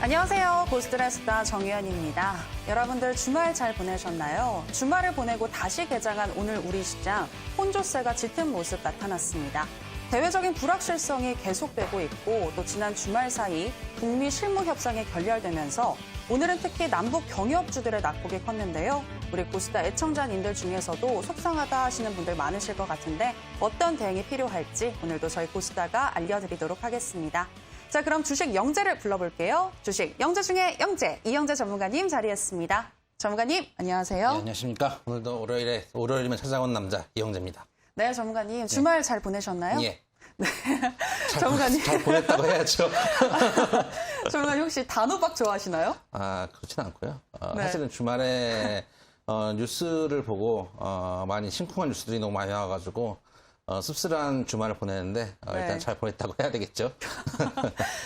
안녕하세요. 고스트의 수다 정유현입니다. 여러분들 주말 잘 보내셨나요? 주말을 보내고 다시 개장한 오늘 우리 시장, 혼조세가 짙은 모습 나타났습니다. 대외적인 불확실성이 계속되고 있고 또 지난 주말 사이 북미 실무 협상이 결렬되면서 오늘은 특히 남북 경유업주들의 낙폭이 컸는데요. 우리 고스타 애청자님들 중에서도 속상하다 하시는 분들 많으실 것 같은데 어떤 대응이 필요할지 오늘도 저희 고스타가 알려드리도록 하겠습니다. 자, 그럼 주식 영재를 불러볼게요. 주식 영재 중에 영재, 이영재 전문가님 자리했습니다. 전문가님, 안녕하세요. 네, 안녕하십니까. 오늘도 월요일이면 찾아온 남자 이영재입니다. 네, 전문가님. 주말 잘 보내셨나요? 예. 네. 전문가님. 잘 보냈다고 해야죠. 전문가님 혹시 단호박 좋아하시나요? 아, 그렇지는 않고요. 네. 사실은 주말에 뉴스를 보고 많이 심쿵한 뉴스들이 너무 많이 나와가지고 씁쓸한 주말을 보내는데 네. 일단 잘 보냈다고 해야 되겠죠.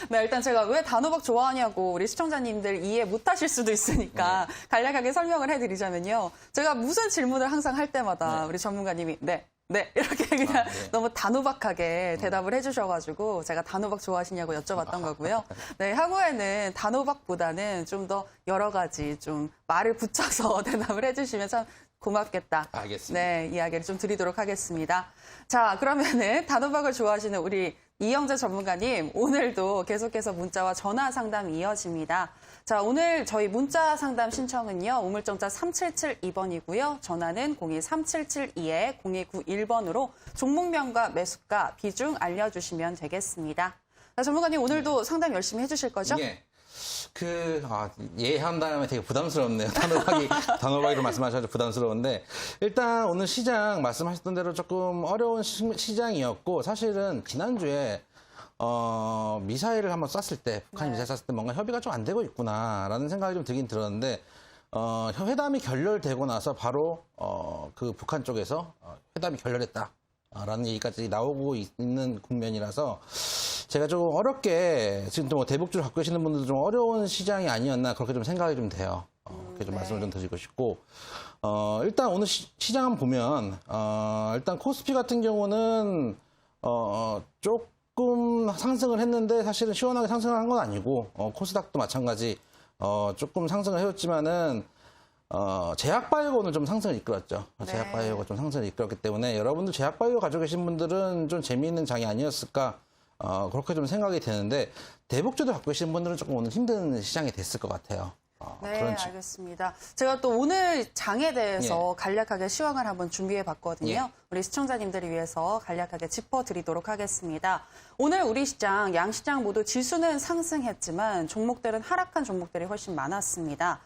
네, 일단 제가 왜 단호박 좋아하냐고 우리 시청자님들 이해 못하실 수도 있으니까 간략하게 설명을 해드리자면요. 제가 무슨 질문을 항상 할 때마다 우리 전문가님이 네, 이렇게 그냥 너무 단호박하게 대답을 해주셔가지고 제가 단호박 좋아하시냐고 여쭤봤던 거고요. 네, 향후에는 단호박보다는 좀 더 여러 가지 좀 말을 붙여서 대답을 해주시면 참 고맙겠다. 알겠습니다. 네, 이야기를 좀 드리도록 하겠습니다. 자, 그러면은 단호박을 좋아하시는 우리 이영재 전문가님, 오늘도 계속해서 문자와 전화 상담이 이어집니다. 자, 오늘 저희 문자 상담 신청은요, 우물정자 3772번이고요. 전화는 023772-0291번으로 종목명과 매수가, 비중 알려주시면 되겠습니다. 자, 전문가님, 오늘도 상담 열심히 해주실 거죠? 예. 한 다음에 되게 부담스럽네요. 단호박이로 말씀하셔서 부담스러운데, 일단 오늘 시장 말씀하셨던 대로 조금 어려운 시장이었고, 사실은 지난주에, 미사일을 한번 쐈을 때, 북한이 미사일 쐈을 때 뭔가 협의가 좀 안 되고 있구나라는 생각이 좀 들긴 들었는데, 회담이 결렬되고 나서 바로, 그 북한 쪽에서 회담이 결렬했다. 라는 얘기까지 나오고 있는 국면이라서 제가 좀 어렵게 지금 또 뭐 대북주를 갖고 계시는 분들도 좀 어려운 시장이 아니었나 그렇게 좀 생각이 좀 돼요. 그렇게 좀 말씀을 좀 드리고 싶고 일단 오늘 시장 한번 보면 일단 코스피 같은 경우는 조금 상승을 했는데 사실은 시원하게 상승을 한 건 아니고 코스닥도 마찬가지 조금 상승을 해줬지만은 제약바이오가 오늘 좀 상승을 이끌었죠. 네. 제약바이오가 좀 상승을 이끌었기 때문에 여러분들 제약바이오 가지고 계신 분들은 좀 재미있는 장이 아니었을까 그렇게 좀 생각이 되는데 대북주도 갖고 계신 분들은 조금 오늘 힘든 시장이 됐을 것 같아요. 네, 알겠습니다. 제가 또 오늘 장에 대해서 간략하게 시황을 한번 준비해 봤거든요. 우리 시청자님들을 위해서 간략하게 짚어드리도록 하겠습니다. 오늘 우리 시장, 양시장 모두 지수는 상승했지만 종목들은 하락한 종목들이 훨씬 많았습니다.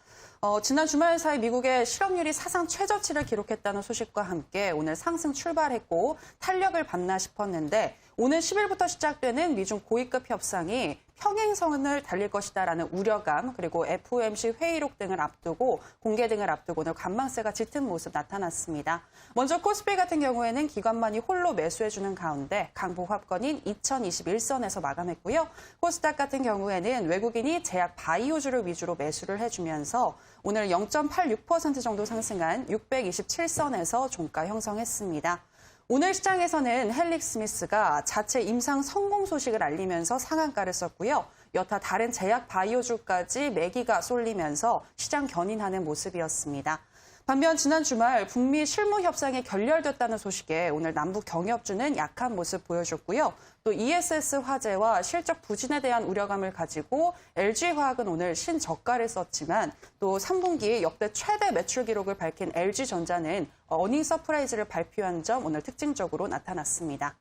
지난 주말 사이 미국의 실업률이 사상 최저치를 기록했다는 소식과 함께 오늘 상승 출발했고 탄력을 받나 싶었는데 오늘 10일부터 시작되는 미중 고위급 협상이 평행선을 달릴 것이다라는 우려감 그리고 FOMC 회의록 등을 앞두고 공개 등을 앞두고 오늘 관망세가 짙은 모습 나타났습니다. 먼저 코스피 같은 경우에는 기관만이 홀로 매수해주는 가운데 강보합권인 2021선에서 마감했고요. 코스닥 같은 경우에는 외국인이 제약 바이오주를 위주로 매수를 해주면서 오늘 0.86% 정도 상승한 627선에서 종가 형성했습니다. 오늘 시장에서는 헬릭 스미스가 자체 임상 성공 소식을 알리면서 상한가를 썼고요. 여타 다른 제약 바이오주까지 매기가 쏠리면서 시장 견인하는 모습이었습니다. 반면 지난 주말 북미 실무 협상이 결렬됐다는 소식에 오늘 남북 경협주는 약한 모습 보여줬고요. 또 ESS 화재와 실적 부진에 대한 우려감을 가지고 LG화학은 오늘 신저가를 썼지만 또 3분기 역대 최대 매출 기록을 밝힌 LG전자는 어닝 서프라이즈를 발표한 점 오늘 특징적으로 나타났습니다.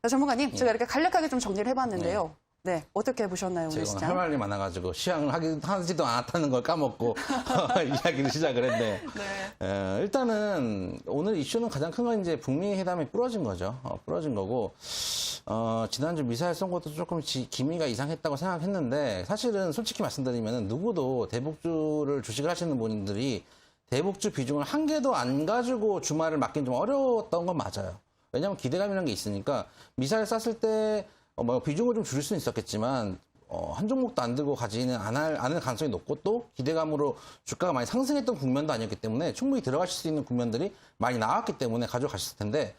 자, 전문가님, 제가 이렇게 간략하게 좀 정리를 해봤는데요. 네, 어떻게 보셨나요, 오늘 시장? 제가 할 말이 많아가지고 시향을 하지도 않았다는 걸 까먹고 이야기를 시작을 했네. 일단은 오늘 이슈는 가장 큰 건 이제 북미 회담이 부러진 거죠. 부러진 거고 지난주 미사일 쏜 것도 조금 기미가 이상했다고 생각했는데 사실은 솔직히 말씀드리면 누구도 대북주를 주식을 하시는 분들이 대북주 비중을 한 개도 안 가지고 주말을 맞긴 좀 어려웠던 건 맞아요. 왜냐하면 기대감이라는 게 있으니까 미사일 쐈을 때 비중을 좀 줄일 수는 있었겠지만 한 종목도 안 들고 가지는 않을 가능성이 높고 또 기대감으로 주가가 많이 상승했던 국면도 아니었기 때문에 충분히 들어가실 수 있는 국면들이 많이 나왔기 때문에 가져가셨을 텐데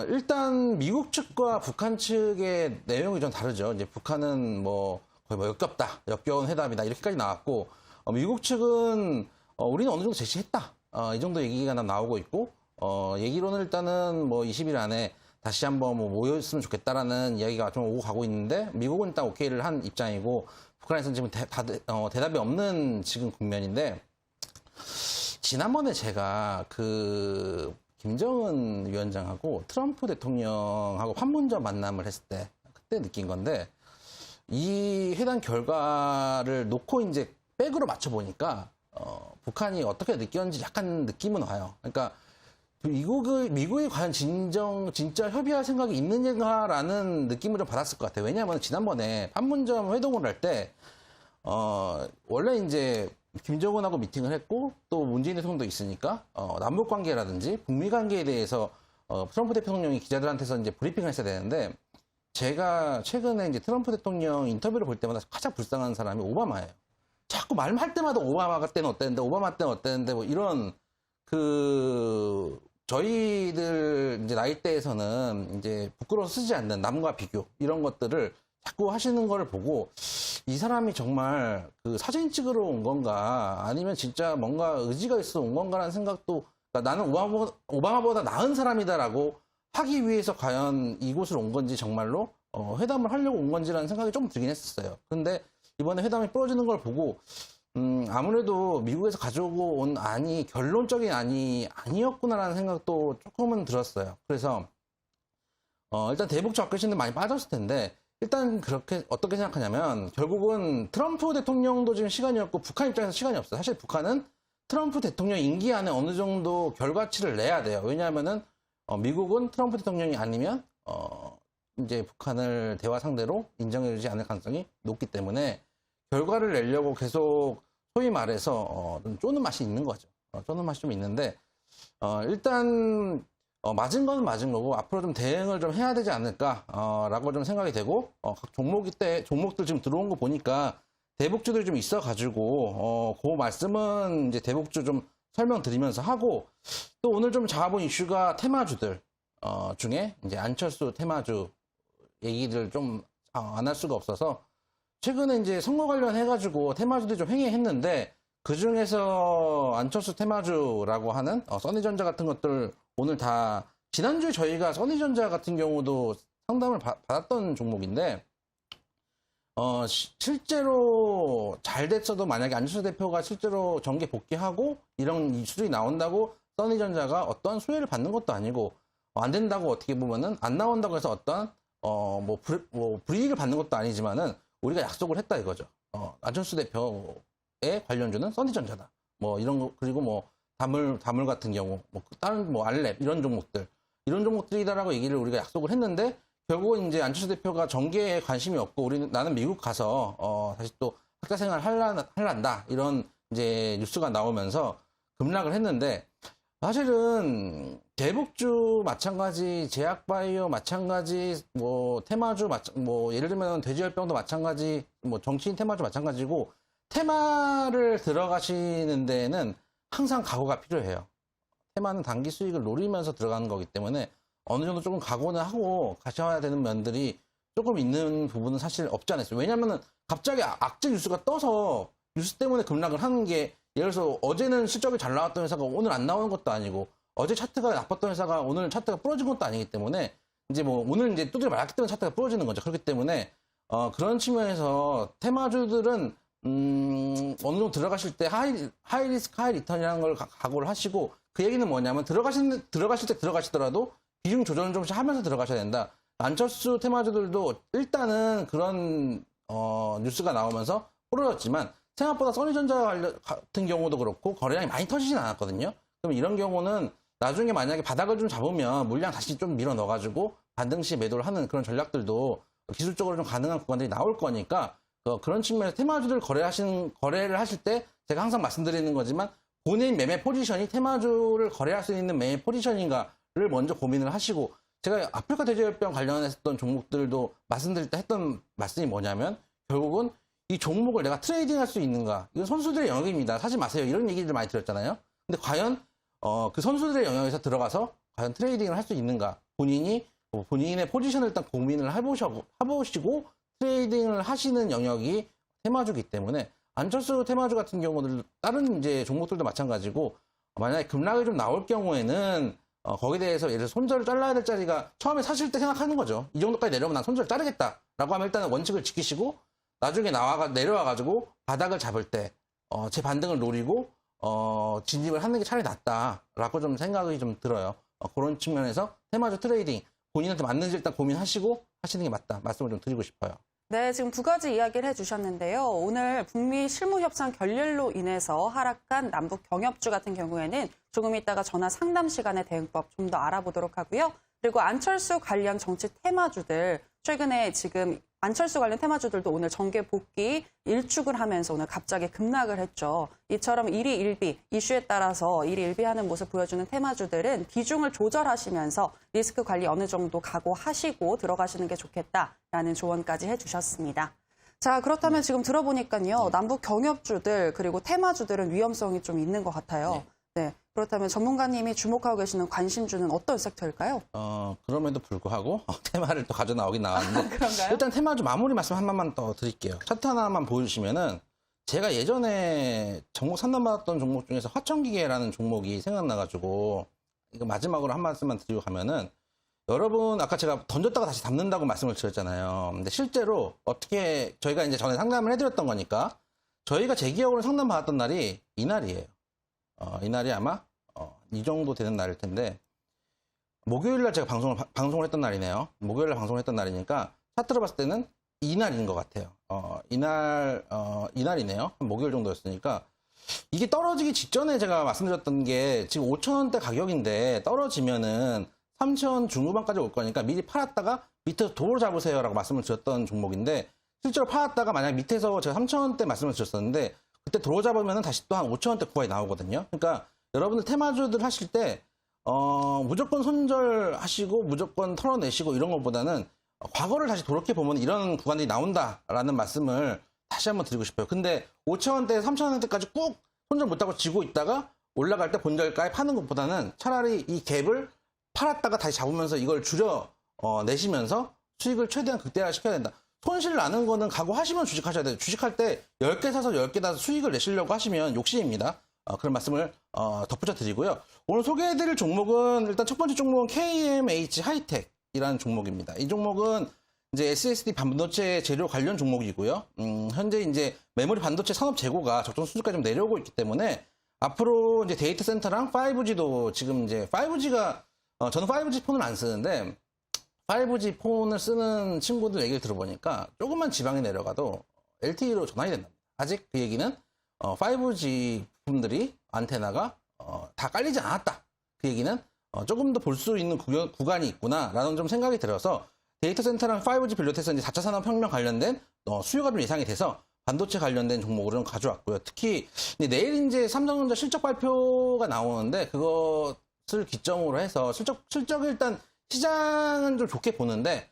일단 미국 측과 북한 측의 내용이 좀 다르죠. 이제 북한은 뭐 거의 뭐 역겨운 회담이다 이렇게까지 나왔고 미국 측은 우리는 어느 정도 제시했다 이 정도 얘기가 나오고 있고 얘기로는 일단은 뭐 20일 안에 다시 한번 뭐 모였으면 좋겠다라는 이야기가 좀 오고 가고 있는데 미국은 일단 오케이를 한 입장이고 북한에서는 지금 대답이 없는 지금 국면인데 지난번에 제가 그 김정은 위원장하고 트럼프 대통령하고 판문점 만남을 했을 때 그때 느낀 건데 이 회담 결과를 놓고 이제 백으로 맞춰 보니까 북한이 어떻게 느꼈는지 약간 느낌은 와요. 그러니까 미국이 과연 진짜 협의할 생각이 있느냐라는 느낌을 좀 받았을 것 같아요. 왜냐하면 지난번에 판문점 회동을 할 때 원래 이제 김정은하고 미팅을 했고 또 문재인 대통령도 있으니까 남북 관계라든지 북미 관계에 대해서 트럼프 대통령이 기자들한테서 이제 브리핑을 했어야 되는데 제가 최근에 이제 트럼프 대통령 인터뷰를 볼 때마다 가장 불쌍한 사람이 오바마예요. 자꾸 말할 때마다 오바마 때는 어땠는데 오바마 때는 어땠는데 뭐 이런 저희들 이제 나이대에서는 이제 부끄러워 쓰지 않는 남과 비교 이런 것들을 자꾸 하시는 걸 보고 이 사람이 정말 그 사진 찍으러 온 건가 아니면 진짜 뭔가 의지가 있어 온 건가라는 생각도 그러니까 나는 오바마보다 나은 사람이다라고 하기 위해서 과연 이곳을 온 건지 정말로 회담을 하려고 온 건지라는 생각이 좀 들긴 했었어요. 그런데 이번에 회담이 부러지는 걸 보고 아무래도 미국에서 가져오고 온 안이 결론적인 안이 아니었구나라는 생각도 조금은 들었어요. 그래서 일단 대북 접근신들 많이 빠졌을 텐데 일단 그렇게 어떻게 생각하냐면 결국은 트럼프 대통령도 지금 시간이 없고 북한 입장에서 시간이 없어요. 사실 북한은 트럼프 대통령 임기 안에 어느 정도 결과치를 내야 돼요. 왜냐하면은 미국은 트럼프 대통령이 아니면 이제 북한을 대화 상대로 인정해주지 않을 가능성이 높기 때문에 결과를 내려고 계속 소위 말해서 좀 쪼는 맛이 있는 거죠. 쪼는 맛이 좀 있는데 일단 맞은 건 맞은 거고 앞으로 좀 대응을 좀 해야 되지 않을까라고 좀 생각이 되고 각 종목들 지금 들어온 거 보니까 대북주들이 좀 있어가지고 그 말씀은 이제 대북주 좀 설명드리면서 하고 또 오늘 좀 잡아본 이슈가 테마주들 중에 이제 안철수 테마주 얘기를 좀 안 할 수가 없어서 최근에 이제 선거 관련해가지고 테마주들이 좀 횡행했는데 그 중에서 안철수 테마주라고 하는 써니전자 같은 것들 오늘 다 지난주에 저희가 써니전자 같은 경우도 상담을 받았던 종목인데 실제로 잘 됐어도 만약에 안철수 대표가 실제로 정계 복귀하고 이런 이슈들이 나온다고 써니전자가 어떠한 수혜를 받는 것도 아니고 안 된다고 어떻게 보면은 안 나온다고 해서 어떠한 불이익을 받는 것도 아니지만은 우리가 약속을 했다 이거죠. 안철수 대표의 관련주는 써니전자다. 뭐 이런 거 그리고 뭐 다물 같은 경우 뭐 다른 뭐 알랩 이런 종목들이다라고 얘기를 우리가 약속을 했는데 결국은 이제 안철수 대표가 정계에 관심이 없고 나는 미국 가서 다시 또 학자 생활 할란다 이런 이제 뉴스가 나오면서 급락을 했는데 사실은 대북주 마찬가지, 제약바이오 마찬가지, 뭐 테마주 뭐 예를 들면 돼지열병도 마찬가지, 뭐 정치인 테마주 마찬가지고 테마를 들어가시는 데에는 항상 각오가 필요해요. 테마는 단기 수익을 노리면서 들어가는 거기 때문에 어느 정도 조금 각오는 하고 가셔야 되는 면들이 조금 있는 부분은 사실 없지 않아요. 왜냐면은 갑자기 악재 뉴스가 떠서 뉴스 때문에 급락을 하는 게 예를 들어서 어제는 실적이 잘 나왔던 회사가 오늘 안 나오는 것도 아니고 어제 차트가 나빴던 회사가 오늘 차트가 부러진 것도 아니기 때문에 이제 뭐 오늘 이제 두드려 맞았기 때문에 차트가 부러지는 거죠. 그렇기 때문에 그런 측면에서 테마주들은 어느 정도 들어가실 때 하이 리스크 하이 리턴이라는 걸 각오를 하시고 그 얘기는 뭐냐면 들어가실 때 들어가시더라도 비중 조절을 조금씩 하면서 들어가셔야 된다. 안철수 테마주들도 일단은 그런 뉴스가 나오면서 부러졌지만 생각보다 써니전자 같은 경우도 그렇고 거래량이 많이 터지진 않았거든요. 그럼 이런 경우는 나중에 만약에 바닥을 좀 잡으면 물량 다시 좀 밀어 넣어가지고 반등 시 매도를 하는 그런 전략들도 기술적으로 좀 가능한 구간들이 나올 거니까 그런 측면에서 테마주들 거래를 하실 때 제가 항상 말씀드리는 거지만 본인 매매 포지션이 테마주를 거래할 수 있는 매매 포지션인가를 먼저 고민을 하시고 제가 아프리카 돼지열병 관련했던 종목들도 말씀드릴 때 했던 말씀이 뭐냐면 결국은 이 종목을 내가 트레이딩할 수 있는가 이건 선수들의 영역입니다. 사지 마세요. 이런 얘기를 많이 들었잖아요. 근데 과연 그 선수들의 영역에서 들어가서 과연 트레이딩을 할 수 있는가 본인의 포지션을 일단 고민을 해보시고 트레이딩을 하시는 영역이 테마주기 때문에 안철수 테마주 같은 경우는 다른 이제 종목들도 마찬가지고 만약에 급락이 좀 나올 경우에는 거기에 대해서 예를 들어 손절을 잘라야 될 자리가 처음에 사실 때 생각하는 거죠. 이 정도까지 내려오면 난 손절을 자르겠다라고 하면 일단은 원칙을 지키시고 나중에 내려와가지고 바닥을 잡을 때 제 반등을 노리고 진입을 하는 게 차라리 낫다라고 좀 생각이 좀 들어요. 그런 측면에서 테마주 트레이딩 본인한테 맞는지 일단 고민하시고 하시는 게 맞다 말씀을 좀 드리고 싶어요. 네, 지금 두 가지 이야기를 해주셨는데요. 오늘 북미 실무협상 결렬로 인해서 하락한 남북 경협주 같은 경우에는 조금 이따가 전화 상담 시간에 대응법 좀 더 알아보도록 하고요. 그리고 안철수 관련 정치 테마주들, 최근에 지금 안철수 관련 테마주들도 오늘 정계 복귀 일축을 하면서 오늘 갑자기 급락을 했죠. 이처럼 일희일비, 이슈에 따라서 일희일비하는 모습 보여주는 테마주들은 비중을 조절하시면서 리스크 관리 어느 정도 각오하시고 들어가시는 게 좋겠다라는 조언까지 해주셨습니다. 자, 그렇다면 지금 들어보니까요. 남북 경협주들 그리고 테마주들은 위험성이 좀 있는 것 같아요. 네. 그렇다면 전문가님이 주목하고 계시는 관심주는 어떤 섹터일까요? 그럼에도 불구하고 테마를 또 가져 나오긴 나왔는데 그런가요? 일단 테마주 마무리 말씀 한 번만 더 드릴게요. 차트 하나만 보여주시면은 제가 예전에 종목 상담받았던 종목 중에서 화천기계라는 종목이 생각나가지고 이거 마지막으로 한 말씀만 드리고 가면은 여러분 아까 제가 던졌다가 다시 잡는다고 말씀을 드렸잖아요. 근데 실제로 어떻게 저희가 이제 전에 상담을 해드렸던 거니까 저희가 제 기억으로 상담받았던 날이 이날이에요. 이날이 아마 이 정도 되는 날일 텐데 목요일날 제가 방송을 했던 날이네요. 목요일날 방송을 했던 날이니까 차트로 봤을 때는 이날인 것 같아요. 이날이네요. 한 목요일 정도였으니까 이게 떨어지기 직전에 제가 말씀드렸던 게 지금 5,000원대 가격인데 떨어지면은 3,000원 중후반까지 올 거니까 미리 팔았다가 밑에서 도로 잡으세요라고 말씀을 드렸던 종목인데 실제로 팔았다가 만약 밑에서 제가 3,000원대 말씀을 드렸었는데 그때 도로 잡으면 다시 또 한 5,000원대 구간이 나오거든요. 그러니까 여러분들 테마주들 하실 때 무조건 손절하시고 무조건 털어내시고 이런 것보다는 과거를 다시 돌이켜보면 이런 구간들이 나온다라는 말씀을 다시 한번 드리고 싶어요. 근데 5,000원대, 3,000원대까지 꾹 손절 못하고 지고 있다가 올라갈 때 본절가에 파는 것보다는 차라리 이 갭을 팔았다가 다시 잡으면서 이걸 줄여 내시면서 수익을 최대한 극대화시켜야 된다. 손실 나는 거는 각오하시면 주식하셔야 돼요. 주식할 때 10개 사서 10개 다 수익을 내시려고 하시면 욕심입니다. 그런 말씀을 덧붙여 드리고요. 오늘 소개해드릴 종목은 일단 첫 번째 종목은 KMH 하이텍이라는 종목입니다. 이 종목은 이제 SSD 반도체 재료 관련 종목이고요. 현재 이제 메모리 반도체 산업 재고가 적정 수준까지 좀 내려오고 있기 때문에 앞으로 이제 데이터 센터랑 5G도 지금 이제 5G가 저는 5G 폰을 안 쓰는데 5G 폰을 쓰는 친구들 얘기를 들어보니까 조금만 지방에 내려가도 LTE로 전환이 된답니다. 아직 그 얘기는 5G 분들이 안테나가 다 깔리지 않았다. 그 얘기는 조금 더 볼 수 있는 구간이 있구나라는 좀 생각이 들어서 데이터 센터랑 5G 비롯해서 이제 4차 산업혁명 관련된 수요가 좀 예상이 돼서 반도체 관련된 종목으로 좀 가져왔고요. 특히 내일 이제 삼성전자 실적 발표가 나오는데 그것을 기점으로 해서 실적을 일단 시장은 좀 좋게 보는데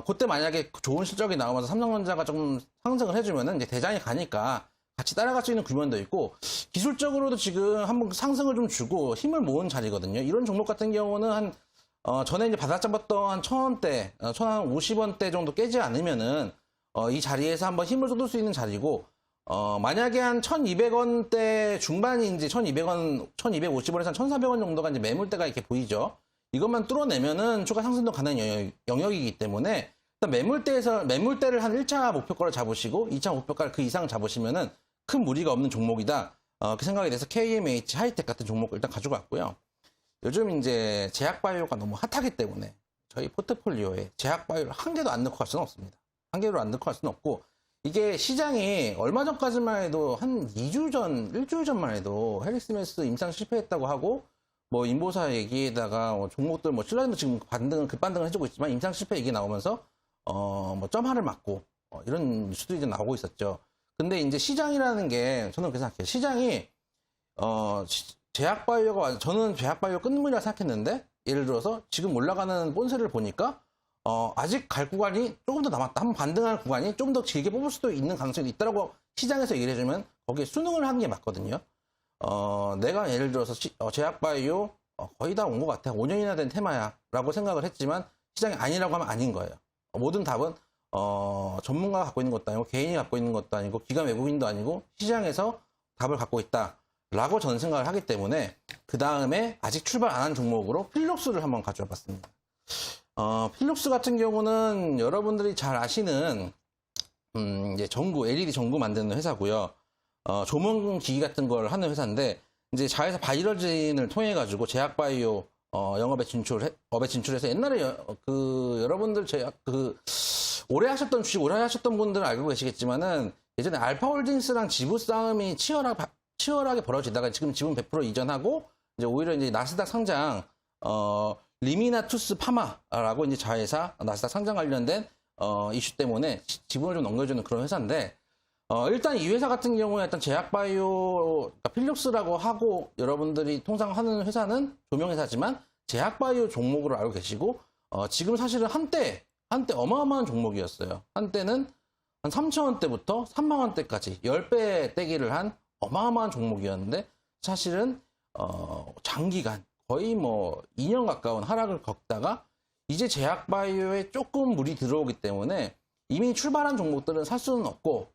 그때 만약에 좋은 실적이 나오면서 삼성전자가 좀 상승을 해주면은 이제 대장이 가니까 같이 따라갈 수 있는 구면도 있고 기술적으로도 지금 한번 상승을 좀 주고 힘을 모은 자리거든요. 이런 종목 같은 경우는 한 전에 이제 바닥 잡았던 한 1,000원대, 1,050원대 정도 깨지 않으면은 이 자리에서 한번 힘을 쏟을 수 있는 자리고 만약에 한 1,200원대 중반인지 1,200원, 1,250원에서 한 1,400원 정도가 이제 매물대가 이렇게 보이죠. 이것만 뚫어내면은 추가 상승도 가능한 영역이기 때문에 일단 매물대를 한 1차 목표가를 잡으시고 2차 목표가를 그 이상 잡으시면은 큰 무리가 없는 종목이다. 그 생각이 돼서 KMH 하이텍 같은 종목을 일단 가지고 왔고요. 요즘 이제 제약바이오가 너무 핫하기 때문에 저희 포트폴리오에 제약바이오를 한 개도 안 넣고 갈 수는 없습니다. 한 개도 안 넣고 갈 수는 없고 이게 시장이 얼마 전까지만 해도 한 2주 전, 1주일 전만 해도 헬릭스메스 임상 실패했다고 하고 뭐 인보사 얘기에다가 종목들 뭐 신라젠도 지금 급반등을 해주고 있지만 임상 실패 얘기 나오면서 뭐 점화를 맞고 이런 뉴스들이 이제 나오고 있었죠. 근데 이제 시장이라는 게 저는 그렇게 생각해요. 시장이 제약바이오가 저는 제약바이오 끝물이라 생각했는데 예를 들어서 지금 올라가는 본세를 보니까 아직 갈 구간이 조금 더 남았다. 한번 반등할 구간이 좀 더 길게 뽑을 수도 있는 가능성이 있다라고 시장에서 얘기를 해주면 거기에 순응을 하는 게 맞거든요. 내가 예를 들어서 제약바이오 거의 다 온 것 같아. 5년이나 된 테마야 라고 생각을 했지만 시장이 아니라고 하면 아닌 거예요. 모든 답은 전문가가 갖고 있는 것도 아니고 개인이 갖고 있는 것도 아니고 기관 외국인도 아니고 시장에서 답을 갖고 있다라고 저는 생각을 하기 때문에 그 다음에 아직 출발 안 한 종목으로 필록스를 한번 가져와 봤습니다. 필록스 같은 경우는 여러분들이 잘 아시는 이제 전구, LED 전구 만드는 회사고요. 조명기기 같은 걸 하는 회사인데 이제 자회사 바이러진을 통해 가지고 제약바이오 영업에 진출해서 옛날에 여러분들 오래 하셨던 주식 오래 하셨던 분들은 알고 계시겠지만은 예전에 알파홀딩스랑 지분 싸움이 치열하게 벌어지다가 지금 지분 100% 이전하고 이제 오히려 이제 나스닥 상장 리미나투스 파마라고 이제 자회사 나스닥 상장 관련된 이슈 때문에 지분을 좀 넘겨주는 그런 회사인데 일단 이 회사 같은 경우에 일단 제약바이오 그러니까 필록스라고 하고 여러분들이 통상 하는 회사는 조명회사지만 제약바이오 종목으로 알고 계시고 지금 사실은 한때 어마어마한 종목이었어요. 한때는 한 3,000원대부터 3만원대까지 10배 떼기를 한 어마어마한 종목이었는데 사실은 장기간 거의 뭐 2년 가까운 하락을 겪다가 이제 제약바이오에 조금 물이 들어오기 때문에 이미 출발한 종목들은 살 수는 없고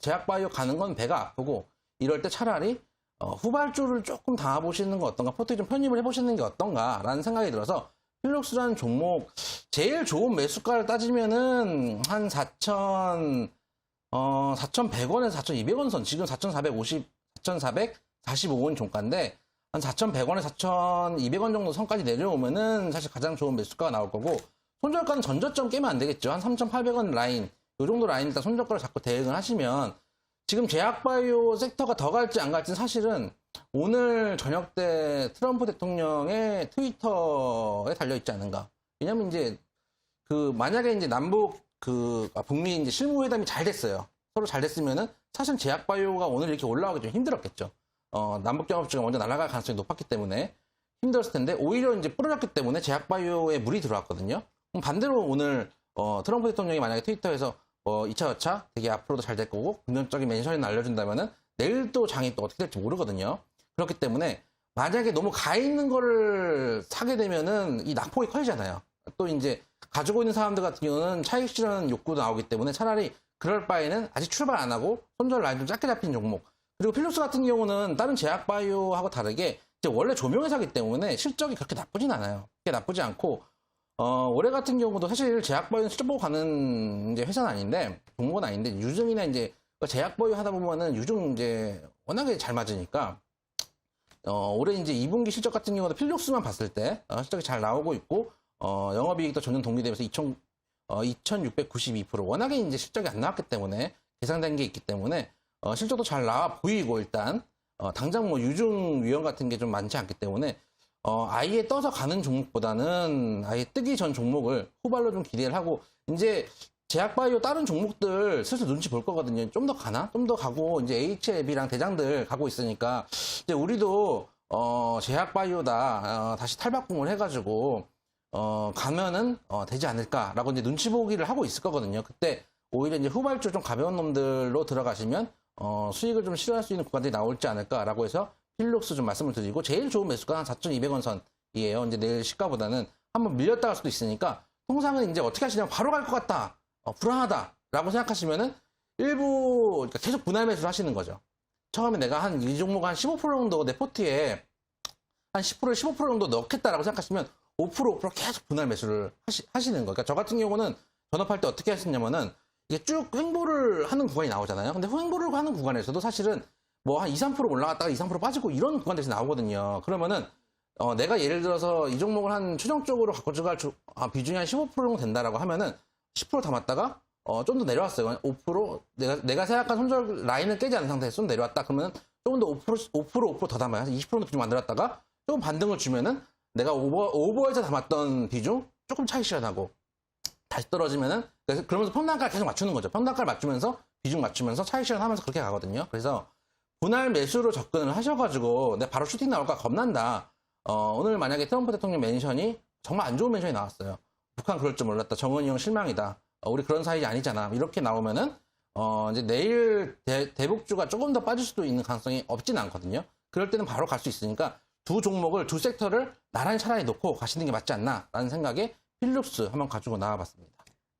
제약바이오 가는 건 배가 아프고 이럴 때 차라리 후발주를 조금 담아보시는 거 어떤가, 포트에 좀 편입을 해보시는 게 어떤가라는 생각이 들어서 필록스라는 종목 제일 좋은 매수가를 따지면은 한 4,100원에서 4,200원 선, 지금 4,445원 종가인데 한 4,100원에 4,200원 정도 선까지 내려오면은 사실 가장 좋은 매수가가 나올 거고 손절가는 전저점 깨면 안 되겠죠. 한 3,800원 라인, 요 정도 라인 일단 손절가를 잡고 대응을 하시면 지금 제약바이오 섹터가 더 갈지 안 갈지는 사실은 오늘 저녁 때 트럼프 대통령의 트위터에 달려있지 않은가. 왜냐면 이제 만약에 이제 북미 이제 실무회담이 잘 됐어요. 서로 잘 됐으면은 사실 제약바이오가 오늘 이렇게 올라가기 좀 힘들었겠죠. 남북경합주가 먼저 날아갈 가능성이 높았기 때문에 힘들었을 텐데 오히려 이제 부러졌기 때문에 제약바이오에 물이 들어왔거든요. 그럼 반대로 오늘 트럼프 대통령이 만약에 트위터에서 2차, 여차 되게 앞으로도 잘 될 거고 긍정적인 멘션을 날려준다면은 내일 또 장이 또 어떻게 될지 모르거든요. 그렇기 때문에 만약에 너무 가 있는 거를 사게 되면은 이 낙폭이 커지잖아요. 또 이제 가지고 있는 사람들 같은 경우는 차익 실현 욕구도 나오기 때문에 차라리 그럴 바에는 아직 출발 안 하고 손절 라인 좀 짧게 잡힌 종목. 그리고 필록스 같은 경우는 다른 제약바이오하고 다르게 이제 원래 조명회사기 때문에 실적이 그렇게 나쁘진 않아요. 그렇게 나쁘지 않고 올해 같은 경우도 사실 제약바이오는 실적 보고 가는 이제 회사는 아닌데 종목은 아닌데 유증이나 이제 제약바이오 하다 보면은 유증 이제 워낙에 잘 맞으니까 올해 이제 2분기 실적 같은 경우도 필록스만 봤을 때 실적이 잘 나오고 있고 영업이익도 전년 동기 대비해서 2,692% 워낙에 이제 실적이 안 나왔기 때문에 계산된 게 있기 때문에 실적도 잘 나와 보이고 일단 당장 뭐 유증 위험 같은 게 좀 많지 않기 때문에 아예 떠서 가는 종목보다는 아예 뜨기 전 종목을 후발로 좀 기대를 하고 이제 제약바이오 다른 종목들 슬슬 눈치 볼 거거든요. 좀 더 가나? 좀 더 가고 이제 HLB랑 대장들 가고 있으니까 이제 우리도 제약바이오다 다시 탈바꿈을 해가지고 가면은 되지 않을까라고 이제 눈치 보기를 하고 있을 거거든요. 그때 오히려 이제 후발주 좀 가벼운 놈들로 들어가시면 수익을 좀 실현할 수 있는 구간들이 나올지 않을까라고 해서 필록스 좀 말씀을 드리고 제일 좋은 매수가 한 4,200원 선이에요. 이제 내일 시가보다는 한번 밀렸다 갈 수도 있으니까 통상은 이제 어떻게 하시냐면 바로 갈 것 같다, 불안하다라고 생각하시면은 일부 그러니까 계속 분할 매수를 하시는 거죠. 처음에 내가 한 이 종목 한 15% 정도 내 포트에 한 10%, 15% 정도 넣겠다라고 생각하시면 5% 계속 분할 매수를 하시는 거예요. 그러니까 저 같은 경우는 전업할 때 어떻게 하셨냐면은 이게 쭉 횡보를 하는 구간이 나오잖아요. 근데 횡보를 하는 구간에서도 사실은 뭐 한 2, 3% 올라갔다가 2, 3% 빠지고 이런 구간들이 나오거든요. 그러면은 내가 예를 들어서 이 종목을 한 최종적으로 바꿔줄 비중이 한 15% 정도 된다라고 하면은 10% 담았다가 좀 더 내려왔어요. 5% 내가 생각한 손절 라인을 깨지 않은 상태에서 좀 내려왔다. 그러면은 조금 더 5% 더 담아요. 20% 비중 만들었다가 조금 반등을 주면은 내가 오버에서 담았던 비중 조금 차익 실현하고 다시 떨어지면은 그러면서 평단가를 계속 맞추는 거죠. 평단가를 맞추면서 비중 맞추면서 차익 실현하면서 그렇게 가거든요. 그래서 분할 매수로 접근을 하셔가지고 내가 바로 슈팅 나올까 겁난다. 오늘 만약에 트럼프 대통령 멘션이 정말 안 좋은 멘션이 나왔어요. 북한 그럴 줄 몰랐다. 정은이 형 실망이다. 우리 그런 사이 아니잖아. 이렇게 나오면은 이제 내일 대북주가 조금 더 빠질 수도 있는 가능성이 없진 않거든요. 그럴 때는 바로 갈 수 있으니까 두 종목을 두 섹터를 나란히 차라리 놓고 가시는 게 맞지 않나라는 생각에 필록스 한번 가지고 나와봤습니다.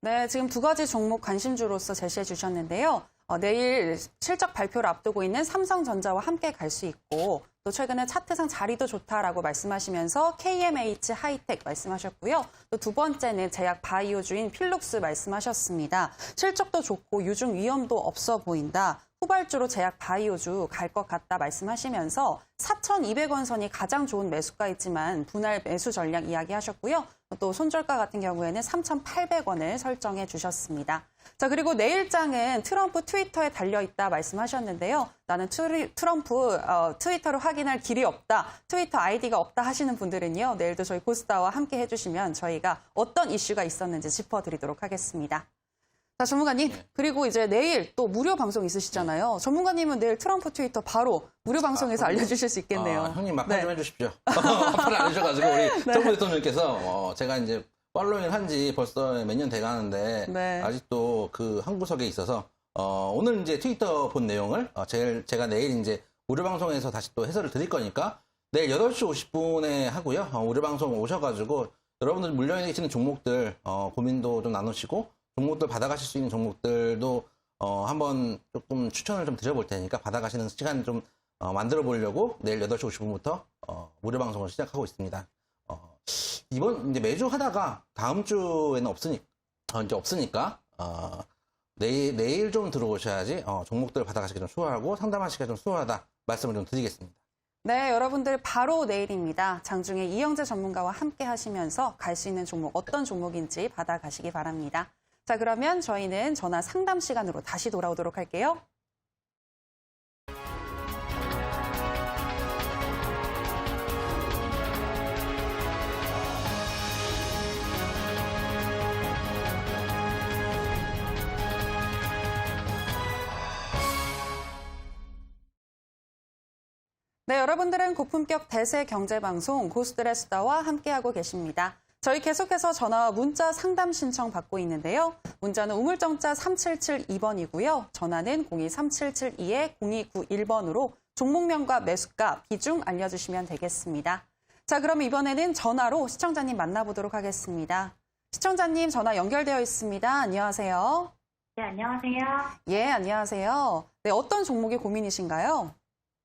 네, 지금 두 가지 종목 관심주로서 제시해 주셨는데요. 내일 실적 발표를 앞두고 있는 삼성전자와 함께 갈 수 있고 또 최근에 차트상 자리도 좋다라고 말씀하시면서 KMH 하이텍 말씀하셨고요. 또 두 번째는 제약 바이오주인 필룩스 말씀하셨습니다. 실적도 좋고 유증 위험도 없어 보인다. 후발주로 제약 바이오주 갈 것 같다 말씀하시면서 4,200원 선이 가장 좋은 매수가이지만 분할 매수 전략 이야기하셨고요. 또 손절가 같은 경우에는 3,800원을 설정해 주셨습니다. 자, 그리고 내일장은 트럼프 트위터에 달려있다 말씀하셨는데요. 나는 트럼프 트위터를 확인할 길이 없다, 트위터 아이디가 없다 하시는 분들은요. 내일도 저희 고스타와 함께 해주시면 저희가 어떤 이슈가 있었는지 짚어드리도록 하겠습니다. 자, 전문가님. 그리고 이제 내일 또 무료 방송 있으시잖아요. 전문가님은 내일 트럼프 트위터 바로 무료 방송에서 알려주실 수 있겠네요. 형님 막판 좀 해주십시오. 막판을 안 해주셔가지고 우리 트럼프 대통령께서 제가 이제 팔로잉을 한 지 벌써 몇 년 돼가는데 아직도 그 한 구석에 있어서 오늘 이제 트위터 본 내용을 제가 내일 이제 무료 방송에서 다시 또 해설을 드릴 거니까 내일 8시 50분에 하고요. 무료 방송 오셔가지고 여러분들 물려 계시는 종목들 고민도 좀 나누시고 종목들 받아가실 수 있는 종목들도 한번 조금 추천을 좀 드려볼 테니까 받아가시는 시간 좀 만들어 보려고 내일 8시 50분부터 무료 방송을 시작하고 있습니다. 이번 이제 매주 하다가 다음 주에는 없으니까 내일 좀 들어오셔야지 종목들 받아가시기 좀 수월하고 상담하시기가 좀 수월하다 말씀을 좀 드리겠습니다. 네, 여러분들 바로 내일입니다. 장중에 이영재 전문가와 함께 하시면서 갈 수 있는 종목 어떤 종목인지 받아가시기 바랍니다. 자, 그러면 저희는 전화 상담 시간으로 다시 돌아오도록 할게요. 네, 여러분들은 고품격 대세 경제방송 고스트레스다와 함께하고 계십니다. 저희 계속해서 전화와 문자 상담 신청 받고 있는데요. 문자는 우물정자 3772번이고요. 전화는 023772-0291번으로 종목명과 매수가, 비중 알려주시면 되겠습니다. 자, 그럼 이번에는 전화로 시청자님 만나보도록 하겠습니다. 시청자님 전화 연결되어 있습니다. 안녕하세요. 네, 안녕하세요. 예, 안녕하세요. 네, 어떤 종목이 고민이신가요?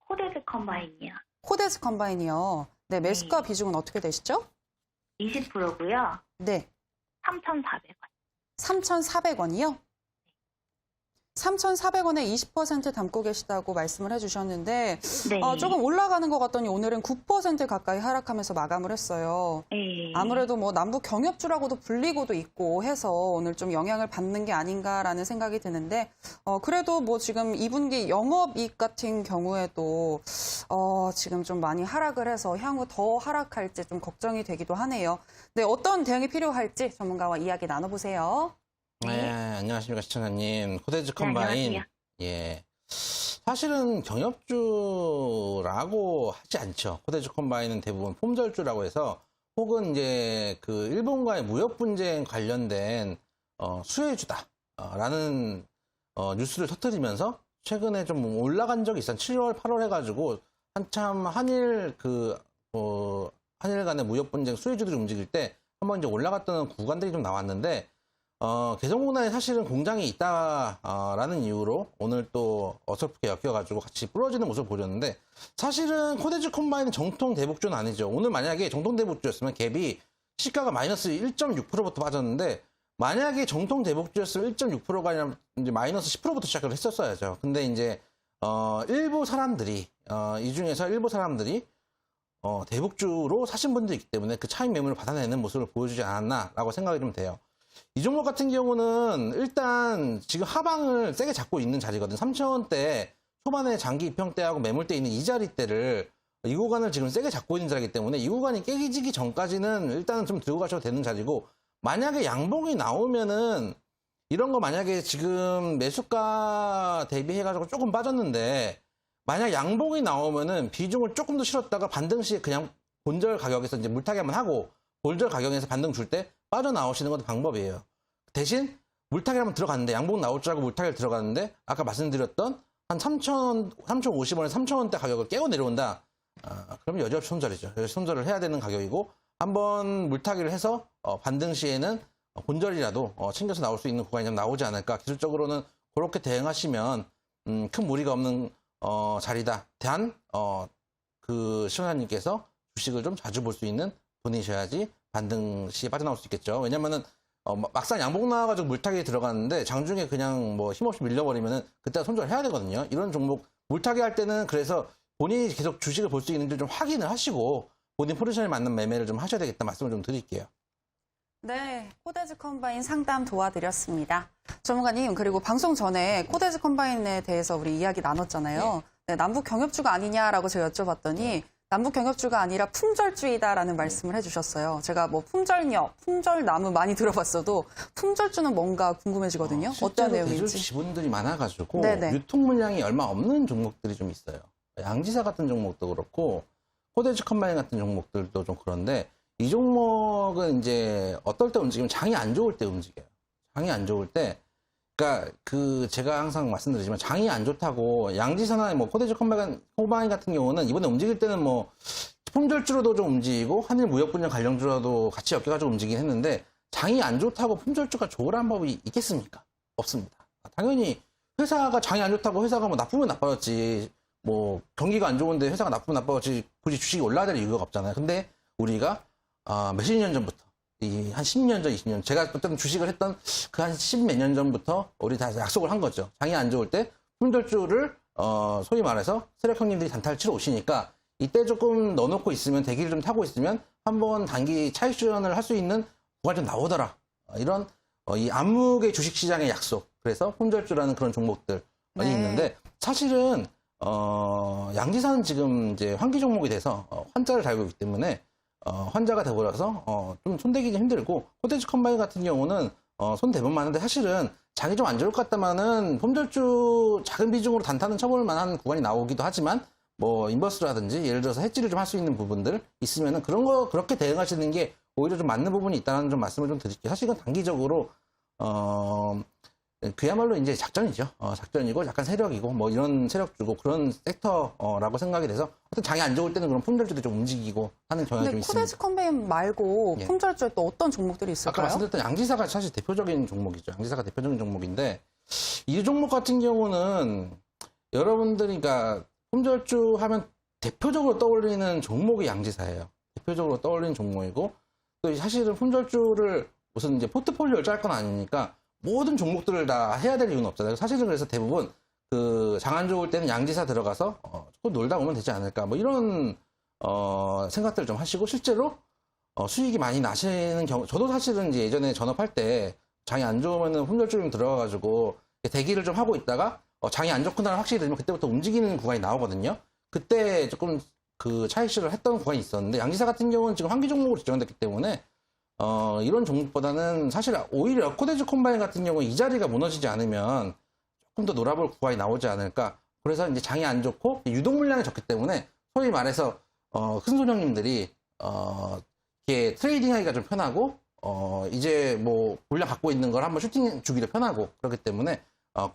코데스 컴바인이요. 코데스 컴바인이요. 네, 매수가 비중은 어떻게 되시죠? 20%고요. 네. 3,400원. 3,400원이요? 3,400원에 20% 담고 계시다고 말씀을 해주셨는데 네. 조금 올라가는 것 같더니 오늘은 9% 가까이 하락하면서 마감을 했어요. 네. 아무래도 뭐 남북 경협주라고도 불리고도 있고 해서 오늘 좀 영향을 받는 게 아닌가라는 생각이 드는데 그래도 뭐 지금 2분기 영업이익 같은 경우에도 지금 좀 많이 하락을 해서 향후 더 하락할지 좀 걱정이 되기도 하네요. 네, 어떤 대응이 필요할지 전문가와 이야기 나눠보세요. 네, 안녕하십니까 시청자님. 코데즈 컴바인. 네, 예. 사실은 경협주라고 하지 않죠. 코데즈 컴바인은 대부분 폼절주라고 해서 혹은 이제 그 일본과의 무역 분쟁 관련된 수혜주다라는 뉴스를 터뜨리면서 최근에 좀 올라간 적이 있어요. 7월, 8월 해가지고 한참 한일 간의 무역 분쟁 수혜주들이 움직일 때 한번 이제 올라갔던 구간들이 좀 나왔는데 개성공단에 사실은 공장이 있다라는 이유로 오늘 또 어설프게 엮여가지고 같이 부러지는 모습을 보였는데 사실은 코데즈 컴바인은 정통 대북주는 아니죠. 오늘 만약에 정통 대북주였으면 갭이 시가가 마이너스 1.6%부터 빠졌는데 만약에 정통 대북주였으면 1.6%가 아니라 이제 마이너스 10%부터 시작을 했었어야죠. 근데 이제 일부 사람들이 이 중에서 일부 사람들이 대북주로 사신 분들이 있기 때문에 그 차익 매물을 받아내는 모습을 보여주지 않았나라고 생각이 좀 돼요. 이 종목 같은 경우는 일단 지금 하방을 세게 잡고 있는 자리거든. 3,000원대 초반에 장기 입형대하고 매물대 있는 이 자리대를 이 구간을 지금 세게 잡고 있는 자리이기 때문에 이 구간이 깨지기 전까지는 일단은 좀 들고 가셔도 되는 자리고 만약에 양봉이 나오면은 이런 거 만약에 지금 매수가 대비해가지고 조금 빠졌는데 만약 양봉이 나오면은 비중을 조금 더 실었다가 반등 시에 그냥 본절 가격에서 이제 물타기 한번 하고 본절 가격에서 반등 줄 때 빠져나오시는 것도 방법이에요. 대신 물타기 한번 들어갔는데 양봉 나올 줄 알고 물타기를 들어갔는데 아까 말씀드렸던 한 3,050원에서 3,000원대 가격을 깨고 내려온다. 그럼 여지없이 손절이죠. 여지없이 손절을 해야 되는 가격이고 한번 물타기를 해서 반등 시에는 본절이라도 챙겨서 나올 수 있는 구간이 좀 나오지 않을까. 기술적으로는 그렇게 대응하시면 큰 무리가 없는 자리다. 단 그 시청자님께서 주식을 좀 자주 볼 수 있는 분이셔야지 반등 시에 빠져나올 수 있겠죠. 왜냐면은 막상 양봉 나와가지고 물타기에 들어갔는데 장중에 그냥 뭐 힘없이 밀려버리면은 그때 손절해야 되거든요. 이런 종목 물타기 할 때는 그래서 본인이 계속 주식을 볼 수 있는지 좀 확인을 하시고 본인 포지션에 맞는 매매를 좀 하셔야 되겠다 말씀을 좀 드릴게요. 네, 코데즈 컴바인 상담 도와드렸습니다. 전문가님, 그리고 방송 전에 코데즈 컴바인에 대해서 우리 이야기 나눴잖아요. 네, 남북 경협주가 아니냐라고 제가 여쭤봤더니 남북 경협주가 아니라 품절주의다라는 말씀을 해주셨어요. 제가 뭐 품절녀, 품절나무 많이 들어봤어도 품절주는 뭔가 궁금해지거든요. 어떤 내용인지. 대주 지분들이 많아가지고 네네. 유통 물량이 얼마 없는 종목들이 좀 있어요. 양지사 같은 종목도 그렇고 코데즈 컴바인 같은 종목들도 좀 그런데 이 종목은 이제 어떨 때 움직이면 장이 안 좋을 때 움직여요. 장이 안 좋을 때, 그러니까 제가 항상 말씀드리지만 장이 안 좋다고 양지사나 뭐 코데즈 컴바인 같은 경우는 이번에 움직일 때는 뭐 품절주로도 좀 움직이고 한일 무역 분야 관련주로도 같이 엮여가지고 움직이긴 했는데 장이 안 좋다고 품절주가 좋으라는 법이 있겠습니까? 없습니다. 당연히 회사가 장이 안 좋다고 회사가 뭐 나쁘면 나빠졌지. 뭐 경기가 안 좋은데 회사가 나쁘면 나빠졌지 굳이 주식이 올라야 될 이유가 없잖아요. 근데 우리가 몇십 년 전부터, 한 10년 전, 20년, 제가 어떤 주식을 했던 그 한 10몇 년 전부터 우리 다 약속을 한 거죠. 장이 안 좋을 때 품절주를, 소위 말해서 세력 형님들이 단타를 치러 오시니까 이때 조금 넣어놓고 있으면, 대기를 좀 타고 있으면 한번 단기 차익 실현을 할 수 있는 구간이 좀 나오더라. 이런, 이 암묵의 주식시장의 약속. 그래서 품절주라는 그런 종목들이 있는데 사실은, 양지사는 지금 이제 환기 종목이 돼서 환자를 달고 있기 때문에 환자가 되버려서 좀 손대기가 힘들고 코데즈 컴바인 같은 경우는 손 대본 많은데 사실은 장이 좀 안 좋을 것 같다마는 품절주 작은 비중으로 단타는 쳐볼 만한 구간이 나오기도 하지만 뭐 인버스라든지 예를 들어서 해지를 좀 할 수 있는 부분들 있으면은 그런 거 그렇게 대응하시는 게 오히려 좀 맞는 부분이 있다는 좀 말씀을 좀 드릴게요. 사실은 단기적으로 그야말로 이제 작전이죠. 작전이고 약간 세력이고 뭐 이런 세력주고 그런 섹터라고 생각이 돼서 어떤 장이 안 좋을 때는 그런 품절주도 좀 움직이고 하는 경향이 좀 근데 있습니다. 코데즈 컴바인 말고 예. 품절주에 또 어떤 종목들이 아까 있을까요? 말씀드렸던 양지사가 사실 대표적인 종목이죠. 양지사가 대표적인 종목인데 이 종목 같은 경우는 여러분들이 그러니까 품절주 하면 대표적으로 떠올리는 종목이 양지사예요. 대표적으로 떠올리는 종목이고 또 사실은 품절주를 무슨 이제 포트폴리오를 짤 건 아니니까 모든 종목들을 다 해야 될 이유는 없잖아요. 사실은 그래서 대부분 장 안 좋을 때는 양지사 들어가서 조금 놀다 오면 되지 않을까 뭐 이런 생각들을 좀 하시고 실제로 수익이 많이 나시는 경우 저도 사실은 이제 예전에 전업할 때 장이 안 좋으면은 품절주 좀 들어가가지고 대기를 좀 하고 있다가 장이 안 좋구나 확실히 되면 그때부터 움직이는 구간이 나오거든요. 그때 조금 그 차익실을 했던 구간이 있었는데 양지사 같은 경우는 지금 환기 종목으로 지정됐기 때문에 이런 종목보다는 사실 오히려 코데즈 컴바인 같은 경우 이 자리가 무너지지 않으면 조금 더 놀아볼 구간이 나오지 않을까. 그래서 이제 장이 안 좋고 유동 물량이 적기 때문에 소위 말해서 큰 손형님들이 이렇게 트레이딩 하기가 좀 편하고 이제 뭐 물량 갖고 있는 걸 한번 슈팅 주기도 편하고 그렇기 때문에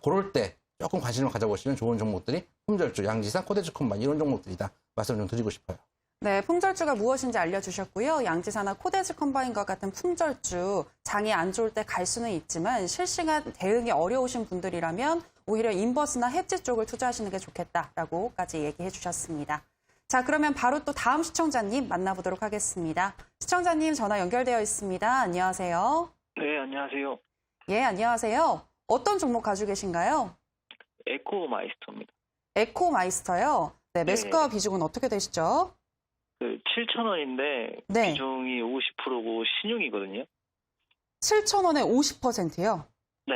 그럴 때 조금 관심을 가져보시면 좋은 종목들이 품절주, 양지사, 코데즈 컴바인 이런 종목들이다. 말씀을 좀 드리고 싶어요. 네, 품절주가 무엇인지 알려주셨고요. 양지사나 코데즈 컴바인과 같은 품절주, 장이 안 좋을 때 갈 수는 있지만 실시간 대응이 어려우신 분들이라면 오히려 인버스나 해지 쪽을 투자하시는 게 좋겠다라고까지 얘기해 주셨습니다. 자, 그러면 바로 또 다음 시청자님 만나보도록 하겠습니다. 시청자님 전화 연결되어 있습니다. 안녕하세요. 네, 안녕하세요. 예, 안녕하세요. 어떤 종목 가지고 계신가요? 에코마이스터입니다. 에코마이스터요. 네, 매수가 비중은 어떻게 되시죠? 7,000원인데 네. 비중이 50%고 신용이거든요. 7,000원에 50%요? 네.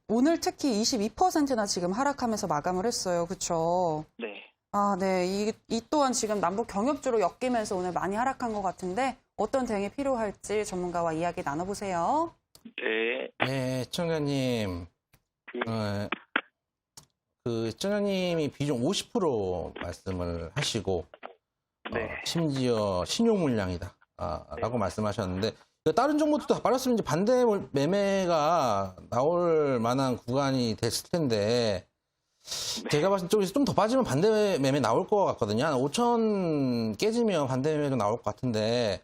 오늘 특히 22%나 지금 하락하면서 마감을 했어요. 그렇죠? 네. 아, 네. 이 또한 지금 남북 경협주로 엮이면서 오늘 많이 하락한 것 같은데 어떤 대응이 필요할지 전문가와 이야기 나눠보세요. 네. 네, 시청자님. 시청자님이 비중 50% 말씀을 하시고, 네. 심지어 신용 물량이다. 라고 말씀하셨는데, 다른 종목도 다 빠졌으면 이제 반대 매매가 나올 만한 구간이 됐을 텐데, 제가 봤을 때 쪽에서 좀 더 빠지면 반대 매매 나올 것 같거든요. 한 5천 깨지면 반대 매매도 나올 것 같은데,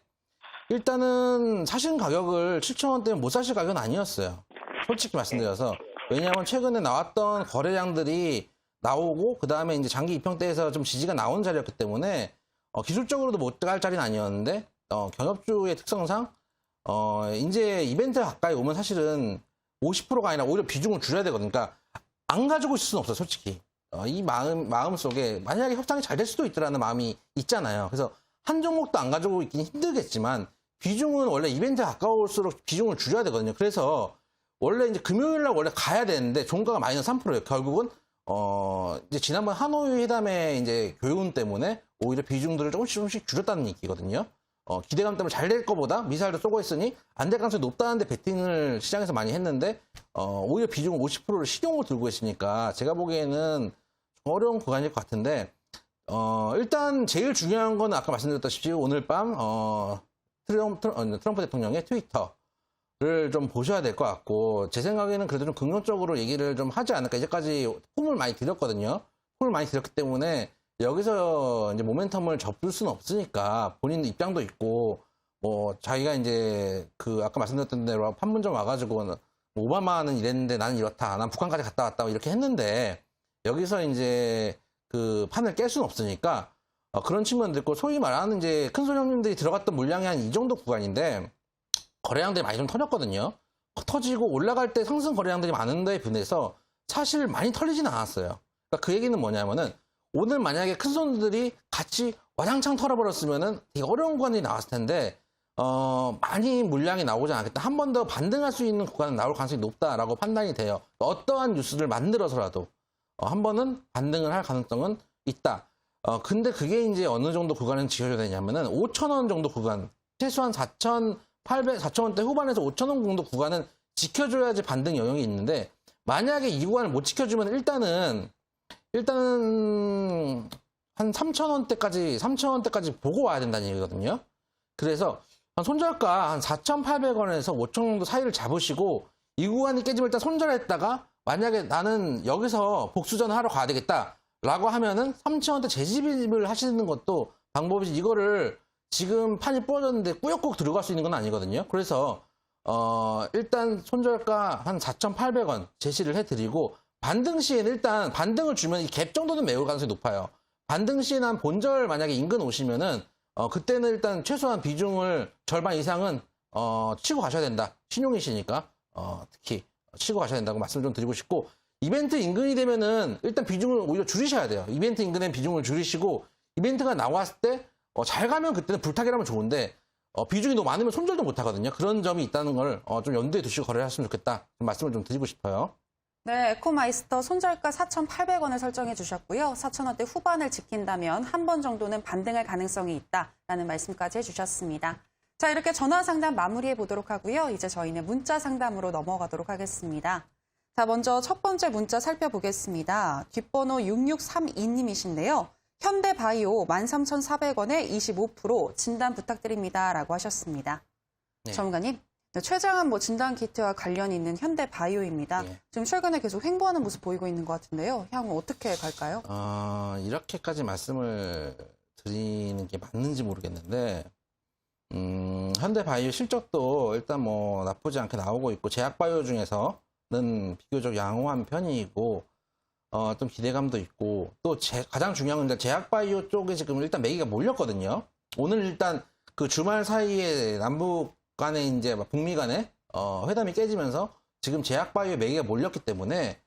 일단은 사실 가격을 7,000원대면 못 사실 가격은 아니었어요. 솔직히 말씀드려서. 왜냐하면 최근에 나왔던 거래량들이 나오고 그 다음에 이제 장기 입형대에서 좀 지지가 나온 자리였기 때문에 기술적으로도 못 갈 자리는 아니었는데 경협주의 특성상 이제 이벤트 가까이 오면 사실은 50%가 아니라 오히려 비중을 줄여야 되거든요. 그러니까 안 가지고 있을 수는 없어요, 솔직히. 이 마음 속에 만약에 협상이 잘 될 수도 있더라는 마음이 있잖아요. 그래서 한 종목도 안 가지고 있기는 힘들겠지만 비중은 원래 이벤트 가까울수록 비중을 줄여야 되거든요. 그래서 원래 이제 금요일 날 원래 가야 되는데 종가가 마이너스 3%예요. 결국은 이제 지난번 하노이 회담의 이제 교훈 때문에 오히려 비중들을 조금씩 줄였다는 얘기거든요. 기대감 때문에 잘 될 거보다 미사일도 쏘고 있으니 안 될 가능성이 높다는데 베팅을 시장에서 많이 했는데 오히려 비중 50%를 실용으로 들고 있으니까 제가 보기에는 어려운 구간일 것 같은데 일단 제일 중요한 건 아까 말씀드렸다시피 오늘 밤 트럼프 대통령의 트위터를 좀 보셔야 될 것 같고 제 생각에는 그래도 좀 긍정적으로 얘기를 좀 하지 않을까. 이제까지 폼을 많이 들였거든요. 폼을 많이 들였기 때문에 여기서 이제 모멘텀을 접을 수는 없으니까 본인 입장도 있고 뭐 자기가 이제 그 아까 말씀드렸던 대로 판문점 와가지고 오바마는 이랬는데 나는 이렇다. 난 북한까지 갔다 왔다 이렇게 했는데 여기서 이제 그 판을 깰 수는 없으니까 그런 측면도 있고 소위 말하는 이제 큰손 형님들이 들어갔던 물량이 한 이 정도 구간인데 거래량들이 많이 좀 터졌거든요. 터지고 올라갈 때 상승 거래량들이 많은 데에 비해서 사실 많이 털리지는 않았어요. 그러니까 그 얘기는 뭐냐면은 오늘 만약에 큰 손들이 같이 와장창 털어버렸으면은 되게 어려운 구간이 나왔을 텐데 많이 물량이 나오지 않겠다. 한 번 더 반등할 수 있는 구간은 나올 가능성이 높다라고 판단이 돼요. 어떠한 뉴스를 만들어서라도 한 번은 반등을 할 가능성은 있다. 근데 그게 이제 어느 정도 구간은 지켜줘야 되냐면은 5,000원 정도 구간, 최소한 4,800, 4,000원대 후반에서 5,000원 정도 구간은 지켜줘야지 반등 영역이 있는데 만약에 이 구간을 못 지켜주면 일단은 한 3,000원대까지 보고 와야 된다는 얘기거든요. 그래서 한 손절가 한 4,800원에서 5,000원 정도 사이를 잡으시고 이 구간이 깨지면 일단 손절했다가 만약에 나는 여기서 복수전을 하러 가야 되겠다라고 하면은 3,000원대 재집입을 하시는 것도 방법이지 이거를 지금 판이 부러졌는데 꾸역꾸역 들어갈 수 있는 건 아니거든요. 그래서 일단 손절가 한 4,800원 제시를 해드리고 반등 시에는 일단 반등을 주면 이 갭 정도는 메울 가능성이 높아요. 반등 시에는 한 본절 만약에 인근 오시면은 그때는 일단 최소한 비중을 절반 이상은 치고 가셔야 된다. 신용이시니까 특히 치고 가셔야 된다고 말씀을 좀 드리고 싶고 이벤트 인근이 되면은 일단 비중을 오히려 줄이셔야 돼요. 이벤트 인근엔 비중을 줄이시고 이벤트가 나왔을 때 잘 가면 그때는 불타기라면 좋은데 비중이 너무 많으면 손절도 못 하거든요. 그런 점이 있다는 걸 좀 염두에 두시고 거래를 하시면 좋겠다. 말씀을 좀 드리고 싶어요. 네, 에코마이스터 손절가 4,800원을 설정해 주셨고요. 4,000원대 후반을 지킨다면 한 번 정도는 반등할 가능성이 있다라는 말씀까지 해주셨습니다. 자, 이렇게 전화 상담 마무리해 보도록 하고요. 이제 저희는 문자 상담으로 넘어가도록 하겠습니다. 자, 먼저 첫 번째 문자 살펴보겠습니다. 뒷번호 6632님이신데요. 현대바이오 13,400원에 25% 진단 부탁드립니다라고 하셨습니다. 네. 전문가님, 최장한 진단 키트와 관련 있는 현대바이오입니다. 네. 지금 최근에 계속 횡보하는 모습 보이고 있는 것 같은데요. 향후 어떻게 갈까요? 이렇게까지 말씀을 드리는 게 맞는지 모르겠는데 현대바이오 실적도 일단 뭐 나쁘지 않게 나오고 있고 제약바이오 중에서는 비교적 양호한 편이고 좀 기대감도 있고 또 가장 중요한 건 제약바이오 쪽에 지금 일단 매기가 몰렸거든요. 오늘 일단 그 주말 사이에 남북 간에 이제 북미 간에 회담이 깨지면서 지금 제약바이오 매기가 몰렸기 때문에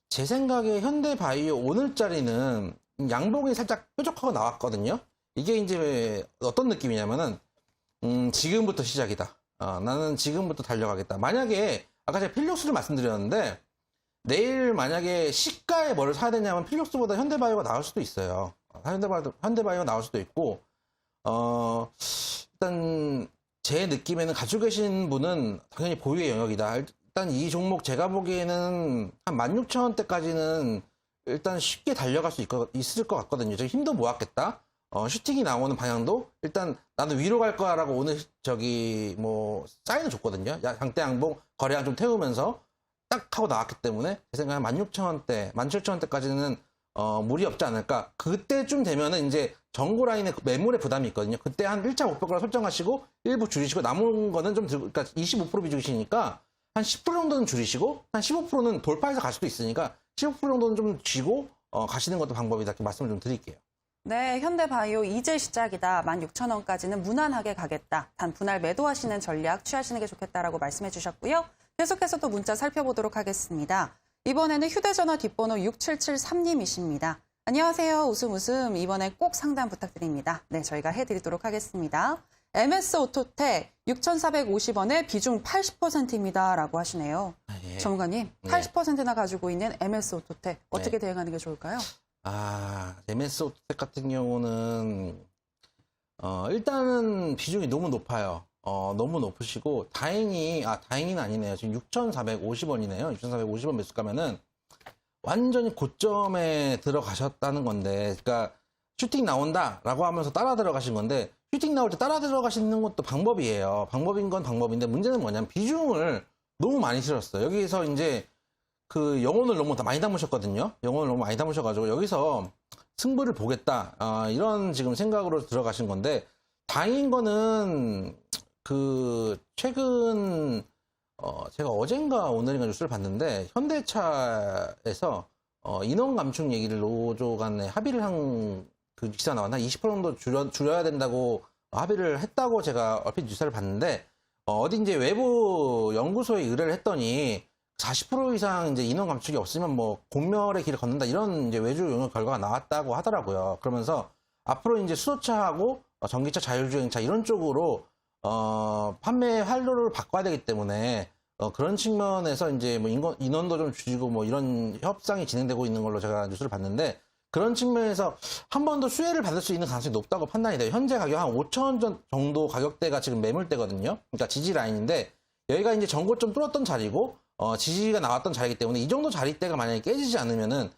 제 생각에 현대바이오 오늘자리는 양봉이 살짝 뾰족하고 나왔거든요. 이게 이제 어떤 느낌이냐면은 지금부터 시작이다. 나는 지금부터 달려가겠다. 만약에 아까 제가 필력스를 말씀드렸는데 내일 만약에 시가에 뭐를 사야 되냐면 필력스보다 현대바이오가 나올 수도 있어요. 현대바이오가 나올 수도 있고 일단 제 느낌에는 가지고 계신 분은 당연히 보유의 영역이다. 일단 이 종목 제가 보기에는 한 16,000원대까지는 일단 쉽게 달려갈 수 있을 것 같거든요. 저 힘도 모았겠다. 슈팅이 나오는 방향도 일단 나는 위로 갈 거야라고 오늘 사인을 줬거든요. 양대 양봉 거래량 좀 태우면서 딱 하고 나왔기 때문에 제 생각에 16,000원대, 17,000원대까지는 무리 없지 않을까. 그때쯤 되면은 이제 전고 라인에 매물의 부담이 있거든요. 그때 한 1차 목표가를 설정하시고 일부 줄이시고 남은 거는 좀 그러니까 25% 비중이시니까 한 10% 정도는 줄이시고 한 15%는 돌파해서 갈 수도 있으니까 15% 정도는 좀 쥐고 가시는 것도 방법이다. 이렇게 말씀을 좀 드릴게요. 네, 현대바이오 이제 시작이다. 16,000원까지는 무난하게 가겠다. 단 분할 매도하시는 전략 취하시는 게 좋겠다라고 말씀해 주셨고요. 계속해서 또 문자 살펴보도록 하겠습니다. 이번에는 휴대전화 뒷번호 6773님이십니다. 안녕하세요. 웃음. 이번에 꼭 상담 부탁드립니다. 네, 저희가 해드리도록 하겠습니다. MS 오토텍 6,450원에 비중 80%입니다. 라고 하시네요. 예. 전문가님, 80%나 가지고 있는 MS 오토텍 어떻게 대응하는 게 좋을까요? MS 오토텍 같은 경우는 일단은 비중이 너무 높아요. 너무 높으시고 다행히는 아니네요. 지금 6,450원이네요. 6,450원 매수가면은 완전히 고점에 들어가셨다는 건데, 그러니까 슈팅 나온다라고 하면서 따라 들어가신 건데, 슈팅 나올 때 따라 들어가시는 것도 방법이에요. 방법인 건 방법인데 문제는 뭐냐면 비중을 너무 많이 실었어요. 여기서 이제 그 영혼을 너무 많이 담으셨거든요. 영혼을 너무 많이 담으셔가지고 여기서 승부를 보겠다 이런 지금 생각으로 들어가신 건데, 다행인 거는 그 최근 제가 어젠가 오늘인가 뉴스를 봤는데 현대차에서 인원 감축 얘기를 노조 간에 합의를 한 그 기사가 나왔나 20% 정도 줄여야 된다고 합의를 했다고 제가 얼핏 뉴스를 봤는데 어디 이제 외부 연구소에 의뢰를 했더니 40% 이상 이제 인원 감축이 없으면 뭐 공멸의 길을 걷는다 이런 이제 외주 용역 결과가 나왔다고 하더라고요. 그러면서 앞으로 이제 수소차하고 전기차, 자율주행차 이런 쪽으로 판매 활로를 바꿔야 되기 때문에 그런 측면에서 이제 뭐 인원도 좀 줄이고 뭐 이런 협상이 진행되고 있는 걸로 제가 뉴스를 봤는데, 그런 측면에서 한 번 더 수혜를 받을 수 있는 가능성이 높다고 판단이 돼요. 현재 가격 한 5,000원 정도 가격대가 지금 매물대거든요. 그러니까 지지 라인인데 여기가 이제 전고점 뚫었던 자리고 지지가 나왔던 자리이기 때문에 이 정도 자리대가 만약에 깨지지 않으면은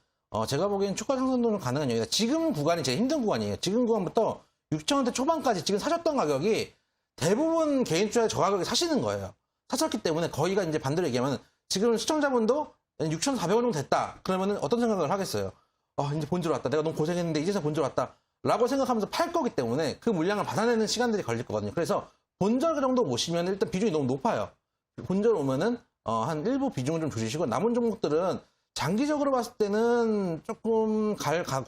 제가 보기엔 추가 상승도 가능한 여기다. 지금 구간이 제일 힘든 구간이에요. 지금 구간부터 6,000원대 초반까지 지금 사셨던 가격이 대부분 개인 투자에 저 가격에 사시는 거예요. 사셨기 때문에 거기가 이제 반대로 얘기하면 지금 시청자분도 6,400원 정도 됐다. 그러면은 어떤 생각을 하겠어요? 이제 본질 왔다. 내가 너무 고생했는데 이제서 본질 왔다. 라고 생각하면서 팔 거기 때문에 그 물량을 받아내는 시간들이 걸릴 거거든요. 그래서 본절 정도 모시면 일단 비중이 너무 높아요. 본절 오면은 한 일부 비중을 좀 줄이시고 남은 종목들은 장기적으로 봤을 때는 조금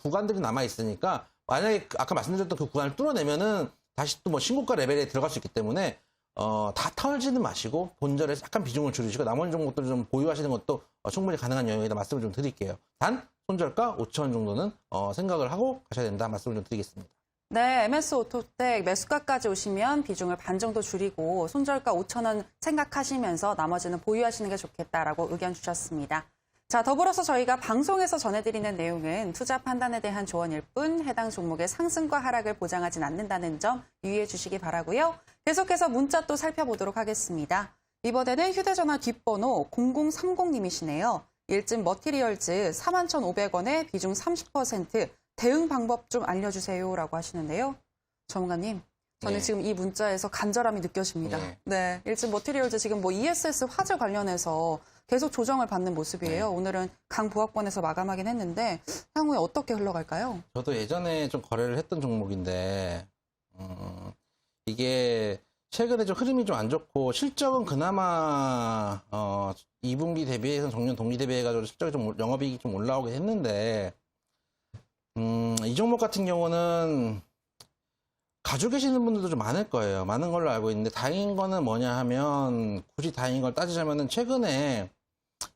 구간들이 남아 있으니까 만약에 아까 말씀드렸던 그 구간을 뚫어내면은 다시 또 뭐 신고가 레벨에 들어갈 수 있기 때문에 다 털지는 마시고 본절에 약간 비중을 줄이시고 나머지 종목들 좀 보유하시는 것도 충분히 가능한 영역이다 말씀을 좀 드릴게요. 단 손절가 5,000원 정도는 생각을 하고 가셔야 된다 말씀을 좀 드리겠습니다. 네, MS 오토텍 매수가까지 오시면 비중을 반 정도 줄이고 손절가 5,000원 생각하시면서 나머지는 보유하시는 게 좋겠다라고 의견 주셨습니다. 자, 더불어서 저희가 방송에서 전해드리는 내용은 투자 판단에 대한 조언일 뿐 해당 종목의 상승과 하락을 보장하진 않는다는 점 유의해 주시기 바라고요. 계속해서 문자 또 살펴보도록 하겠습니다. 이번에는 휴대전화 뒷번호 0030님이시네요. 일진 머티리얼즈 41,500원에 비중 30% 대응 방법 좀 알려주세요라고 하시는데요. 전문가님, 저는 네. 지금 이 문자에서 간절함이 느껴집니다. 네, 일진 머티리얼즈 지금 뭐 ESS 화재 관련해서 계속 조정을 받는 모습이에요. 네. 오늘은 강보합권에서 마감하긴 했는데 향후에 어떻게 흘러갈까요? 저도 예전에 좀 거래를 했던 종목인데 이게 최근에 좀 흐름이 좀 안 좋고 실적은 그나마 2분기 대비해서 정년 동기 대비해가지고 실적이 좀 영업이익이 좀 올라오긴 했는데 이 종목 같은 경우는 가지고 계시는 분들도 좀 많을 거예요. 많은 걸로 알고 있는데 다행인 거는 뭐냐 하면 굳이 다행인 걸 따지자면은 최근에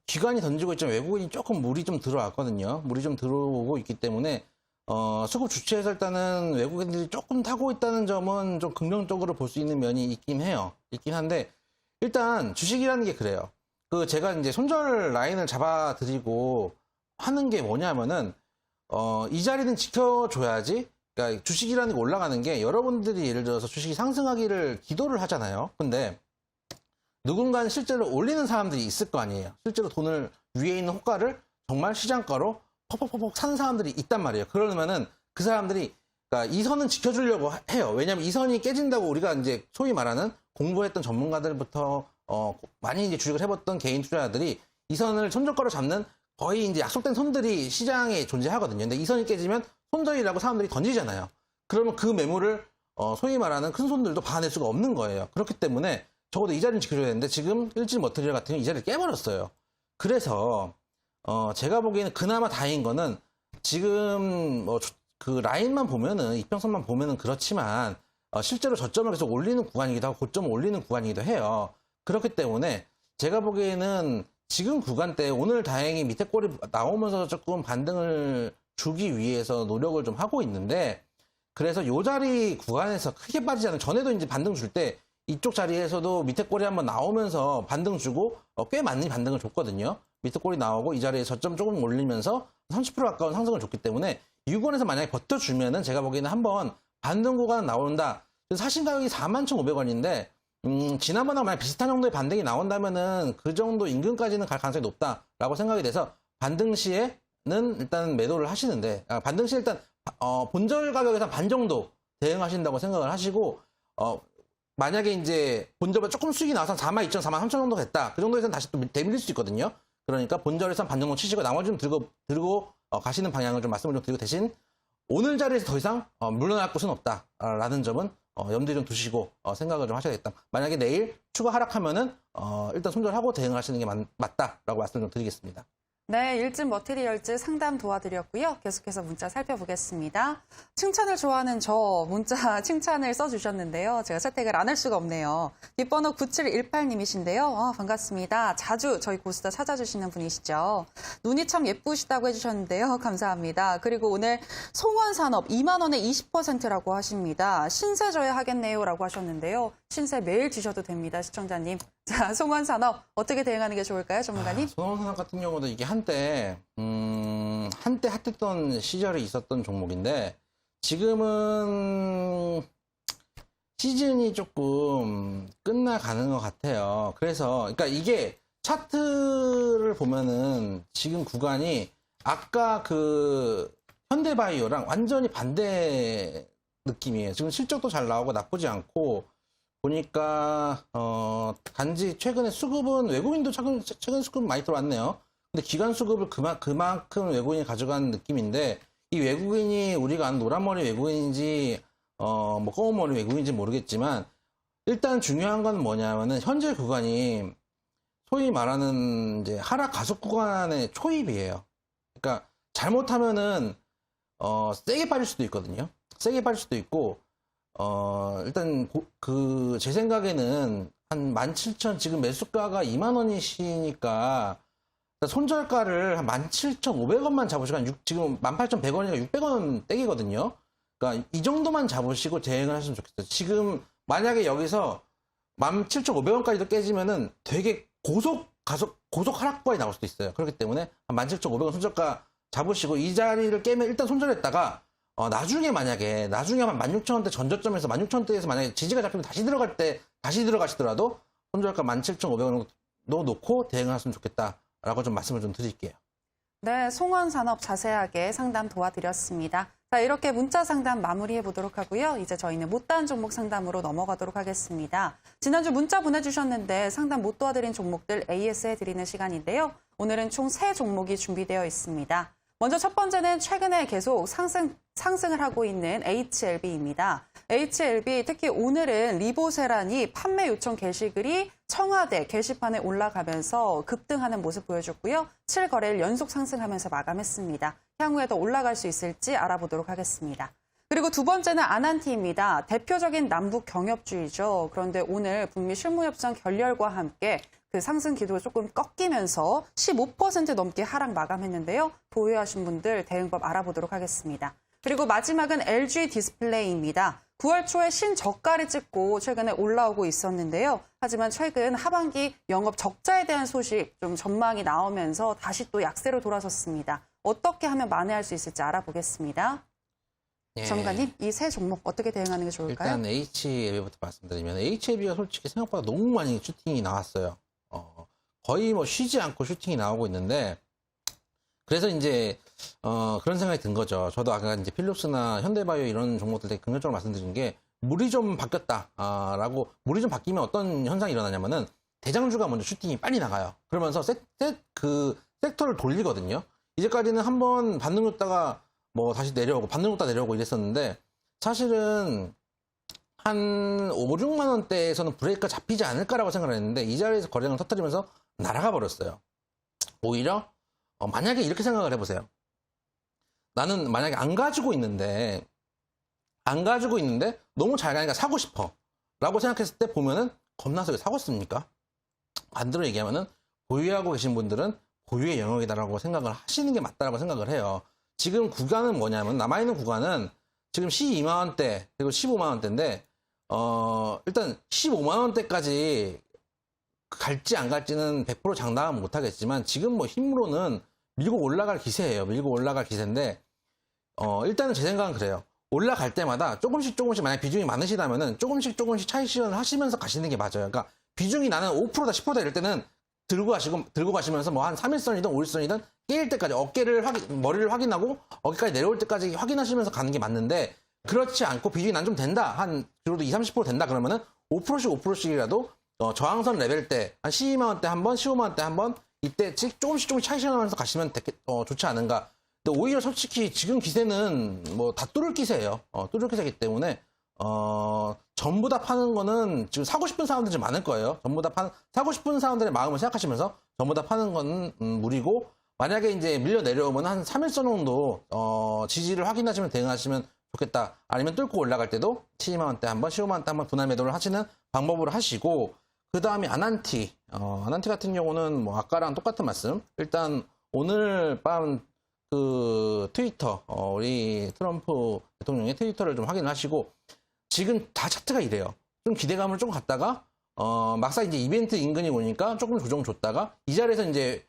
기관이 던지고 있지만 외국인이 조금 물이 좀 들어왔거든요. 물이 좀 들어오고 있기 때문에 수급 주체에서 일단은 외국인들이 조금 타고 있다는 점은 좀 긍정적으로 볼 수 있는 면이 있긴 해요. 있긴 한데 일단 주식이라는 게 그래요. 제가 이제 손절 라인을 잡아드리고 하는 게 뭐냐면은 이 자리는 지켜줘야지. 그러니까 주식이라는 게 올라가는 게 여러분들이 예를 들어서 주식이 상승하기를 기도를 하잖아요. 근데 누군가는 실제로 올리는 사람들이 있을 거 아니에요. 실제로 돈을 위에 있는 호가를 정말 시장가로 퍽퍽퍽퍽 사는 사람들이 있단 말이에요. 그러면은 그 사람들이 그러니까 이 선은 지켜주려고 해요. 왜냐하면 이 선이 깨진다고 우리가 이제 소위 말하는 공부했던 전문가들부터 많이 이제 주식을 해봤던 개인 투자자들이 이 선을 손절가로 잡는 거의 이제 약속된 선들이 시장에 존재하거든요. 근데 이 선이 깨지면 손절이라고 사람들이 던지잖아요. 그러면 그 매물을 소위 말하는 큰 손들도 받아낼 수가 없는 거예요. 그렇기 때문에 적어도 이 자리는 지켜줘야 되는데 지금 일진 머티리얼 같은 경우 이 자리를 깨버렸어요. 그래서 제가 보기에는 그나마 다행인 거는 지금 그 라인만 보면은 이평선만 보면은 그렇지만 실제로 저점을 계속 올리는 구간이기도 하고 고점을 올리는 구간이기도 해요. 그렇기 때문에 제가 보기에는 지금 구간대 오늘 다행히 밑에 꼬리 나오면서 조금 반등을 주기 위해서 노력을 좀 하고 있는데 그래서 이 자리 구간에서 크게 빠지지 않은 전에도 이제 반등 줄 때 이쪽 자리에서도 밑에 꼬리 한번 나오면서 반등 주고 꽤 많은 반등을 줬거든요. 밑에 꼬리 나오고 이 자리에 저점 조금 올리면서 30% 가까운 상승을 줬기 때문에 이 구간에서 만약에 버텨주면은 제가 보기에는 한번 반등 구간 나온다. 사신 가격이 41,500원인데 지난번하고 만약 비슷한 정도의 반등이 나온다면은 그 정도 인근까지는 갈 가능성이 높다라고 생각이 돼서 반등 시에는 일단 매도를 하시는데 반등 시에 일단 본절 가격에서 반 정도 대응하신다고 생각을 하시고 만약에 이제 본절보다 조금 수익이 나와서 42,000, 43,000 정도 됐다. 그 정도에서는 다시 또 대밀릴 수 있거든요. 그러니까 본절에서 반 정도 치시고 나머지는 들고 가시는 방향을 좀 말씀을 좀 드리고 대신 오늘 자리에서 더 이상 물러날 곳은 없다라는 점은 염두에 좀 두시고 생각을 좀 하셔야겠다. 만약에 내일 추가 하락하면은 일단 손절하고 대응을 하시는 게 맞다라고 말씀을 좀 드리겠습니다. 네, 일진 머티리얼즈 상담 도와드렸고요. 계속해서 문자 살펴보겠습니다. 칭찬을 좋아하는 저 문자 칭찬을 써주셨는데요. 제가 채택을 안 할 수가 없네요. 뒷번호 9718님이신데요. 반갑습니다. 자주 저희 고스타 찾아주시는 분이시죠. 눈이 참 예쁘시다고 해주셨는데요. 감사합니다. 그리고 오늘 송원산업 2만 원에 20%라고 하십니다. 신세 져야 하겠네요 라고 하셨는데요. 신세 매일 지셔도 됩니다. 시청자님. 자, 송원산업 어떻게 대응하는 게 좋을까요, 전문가님? 송원산업 같은 경우도 이게 한때 핫했던 시절이 있었던 종목인데 지금은 시즌이 조금 끝나가는 것 같아요. 그래서 그러니까 이게 차트를 보면은 지금 구간이 아까 그 현대바이오랑 완전히 반대 느낌이에요. 지금 실적도 잘 나오고 나쁘지 않고 보니까 단지 최근에 수급은 외국인도 최근 수급 많이 들어왔네요. 근데 기관 수급을 그만큼 외국인이 가져가는 느낌인데 이 외국인이 우리가 아는 노란머리 외국인인지 뭐 검은머리 외국인인지 모르겠지만 일단 중요한 건 뭐냐면은 현재 구간이 소위 말하는 이제 하락 가속 구간의 초입이에요. 그러니까 잘못하면은 세게 빠질 수도 있거든요. 세게 빠질 수도 있고 일단 제 생각에는 한 17,000 지금 매수가가 2만 원이시니까 손절가를 한 17,500원만 잡으시고 지금 18,100원이니까 600원 떼기거든요. 그러니까 이 정도만 잡으시고 대응을 하시면 좋겠어요. 지금 만약에 여기서 17,500원까지도 깨지면은 되게 고속 하락권이 나올 수도 있어요. 그렇기 때문에 한 17,500원 손절가 잡으시고 이 자리를 깨면 일단 손절했다가 나중에 한 16,000원대 전저점에서 16,000원대에서 만약에 지지가 잡히면 다시 들어가시더라도 손절가 17,500원 정도 놓고 대응하시면 좋겠다라고 좀 말씀을 좀 드릴게요. 네, 송원산업 자세하게 상담 도와드렸습니다. 자, 이렇게 문자 상담 마무리해 보도록 하고요. 이제 저희는 못다한 종목 상담으로 넘어가도록 하겠습니다. 지난주 문자 보내주셨는데 상담 못 도와드린 종목들 AS 해드리는 시간인데요. 오늘은 총 3종목이 준비되어 있습니다. 먼저 첫 번째는 최근에 계속 상승을 하고 있는 HLB입니다. HLB 특히 오늘은 리보세란이 판매 요청 게시글이 청와대 게시판에 올라가면서 급등하는 모습 보여줬고요. 7거래일 연속 상승하면서 마감했습니다. 향후에 더 올라갈 수 있을지 알아보도록 하겠습니다. 그리고 두 번째는 아난티입니다. 대표적인 남북 경협주의죠. 그런데 오늘 북미 실무협상 결렬과 함께 그 상승 기도가 조금 꺾이면서 15% 넘게 하락 마감했는데요. 보유하신 분들 대응법 알아보도록 하겠습니다. 그리고 마지막은 LG 디스플레이입니다. 9월 초에 신저가를 찍고 최근에 올라오고 있었는데요. 하지만 최근 하반기 영업 적자에 대한 소식 좀 전망이 나오면서 다시 또 약세로 돌아섰습니다. 어떻게 하면 만회할 수 있을지 알아보겠습니다. 예. 전문가님, 이 세 종목 어떻게 대응하는 게 좋을까요? 일단 HLB부터 말씀드리면 HLB가 솔직히 생각보다 너무 많이 슈팅이 나왔어요. 거의 뭐 쉬지 않고 슈팅이 나오고 있는데 그래서 이제 그런 생각이 든 거죠. 저도 아까 이제 필립스나 현대바이오 이런 종목들 되게 긍정적으로 말씀드린 게 물이 좀 바뀌었다라고 물이 좀 바뀌면 어떤 현상이 일어나냐면은 대장주가 먼저 슈팅이 빨리 나가요. 그러면서 그 섹터를 돌리거든요. 이제까지는 한번 반등 줬다가 뭐 다시 내려오고 반등 줬다 내려오고 이랬었는데 사실은 한 5, 6만 원대에서는 브레이크가 잡히지 않을까라고 생각을 했는데 이 자리에서 거래량을 터뜨리면서 날아가 버렸어요. 오히려 만약에 이렇게 생각을 해보세요. 나는 만약에 안 가지고 있는데 너무 잘 가니까 사고 싶어 라고 생각했을 때 보면은 겁나서 왜 사겠습니까? 반대로 얘기하면은 보유하고 계신 분들은 보유의 영역이다라고 생각을 하시는 게 맞다라고 생각을 해요. 지금 구간은 뭐냐면 남아있는 구간은 지금 12만 원대 그리고 15만 원대인데 일단 15만 원대까지 갈지 안 갈지는 100% 장담은 못하겠지만 지금 뭐 힘으로는 밀고 올라갈 기세예요. 밀고 올라갈 기세인데 일단은 제 생각은 그래요. 올라갈 때마다 조금씩 만약 비중이 많으시다면은 조금씩 차익 실현을 하시면서 가시는 게 맞아요. 그러니까 비중이 나는 5%다 10%다 이럴 때는 들고 가시면서 뭐 한 3일선이든 5일선이든 깨일 때까지 머리를 확인하고 어깨까지 내려올 때까지 확인하시면서 가는 게 맞는데 그렇지 않고 비중이 난 좀 된다. 한 그래도 20-30% 된다 그러면은 5%씩이라도 저항선 레벨 때 한 12만 원대 한 번, 15만 원대 한 번 이때 조금씩 차익 실현하면서 가시면 좋지 않은가. 근데 오히려 솔직히 지금 기세는 뭐 다 뚫을 기세예요. 뚫을 기세이기 때문에 전부 다 파는 거는 지금 사고 싶은 사람들이 좀 많을 거예요. 사고 싶은 사람들의 마음을 생각하시면서 전부 다 파는 건 무리고 만약에 이제 밀려 내려오면 한 3일선 정도 지지를 확인하시면 대응하시면 좋겠다. 아니면 뚫고 올라갈 때도 12만 원대 한 번, 15만 원대 한 번 분할 매도를 하시는 방법으로 하시고 그 다음에 아난티 같은 경우는 뭐 아까랑 똑같은 말씀. 일단 오늘 밤 그 트위터 우리 트럼프 대통령의 트위터를 좀 확인을 하시고 지금 다 차트가 이래요. 좀 기대감을 좀 갖다가 막상 이제 이벤트 인근이 오니까 조금 조정 줬다가 이 자리에서 이제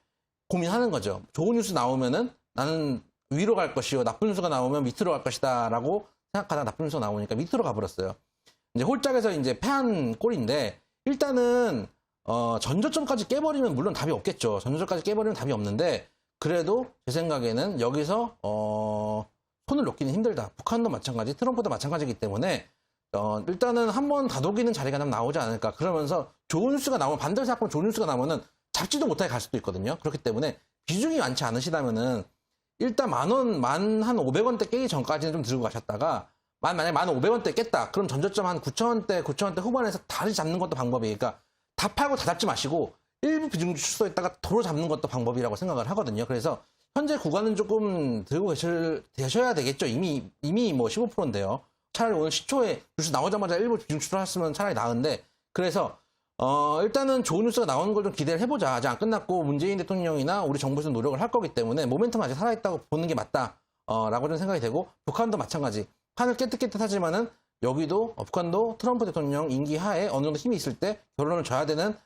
고민하는 거죠. 좋은 뉴스 나오면은 나는 위로 갈 것이요. 나쁜 뉴스가 나오면 밑으로 갈 것이다 라고 생각하다가 나쁜 뉴스가 나오니까 밑으로 가버렸어요. 이제 홀짝에서 이제 패한 꼴인데 일단은 전저점까지 깨버리면 물론 답이 없겠죠. 전저점까지 깨버리면 답이 없는데 그래도 제 생각에는 여기서 손을 놓기는 힘들다. 북한도 마찬가지, 트럼프도 마찬가지이기 때문에 일단은 한번 다독이는 자리가 나오지 않을까. 그러면서 좋은 뉴스가 나오면 반대로 생각하면 좋은 뉴스가 나오면은 잡지도 못하게 갈 수도 있거든요. 그렇기 때문에 비중이 많지 않으시다면은 일단 한 500원대 깨기 전까지는 좀 들고 가셨다가 만약에 500원대 깼다. 그럼 전저점 한 9,000원대 후반에서 다시 잡는 것도 방법이에요. 그러니까 다 팔고 다 잡지 마시고 일부 비중 축소했다가 도로 잡는 것도 방법이라고 생각을 하거든요. 그래서 현재 구간은 조금 들고 계셔야 되겠죠. 이미 뭐 15%인데요. 차라리 오늘 시초에 뉴스 나오자마자 일부 비중 축소했으면 차라리 나은데 그래서 일단은 좋은 뉴스가 나오는 걸 좀 기대를 해보자. 아직 안 끝났고 문재인 대통령이나 우리 정부에서 노력을 할 거기 때문에 모멘텀 아직 살아있다고 보는 게 맞다. 라고 좀 생각이 되고 북한도 마찬가지. 판을 깨끗하지만은 여기도 북한도 트럼프 대통령 임기 하에 어느 정도 힘이 있을 때 결론을 줘야 되는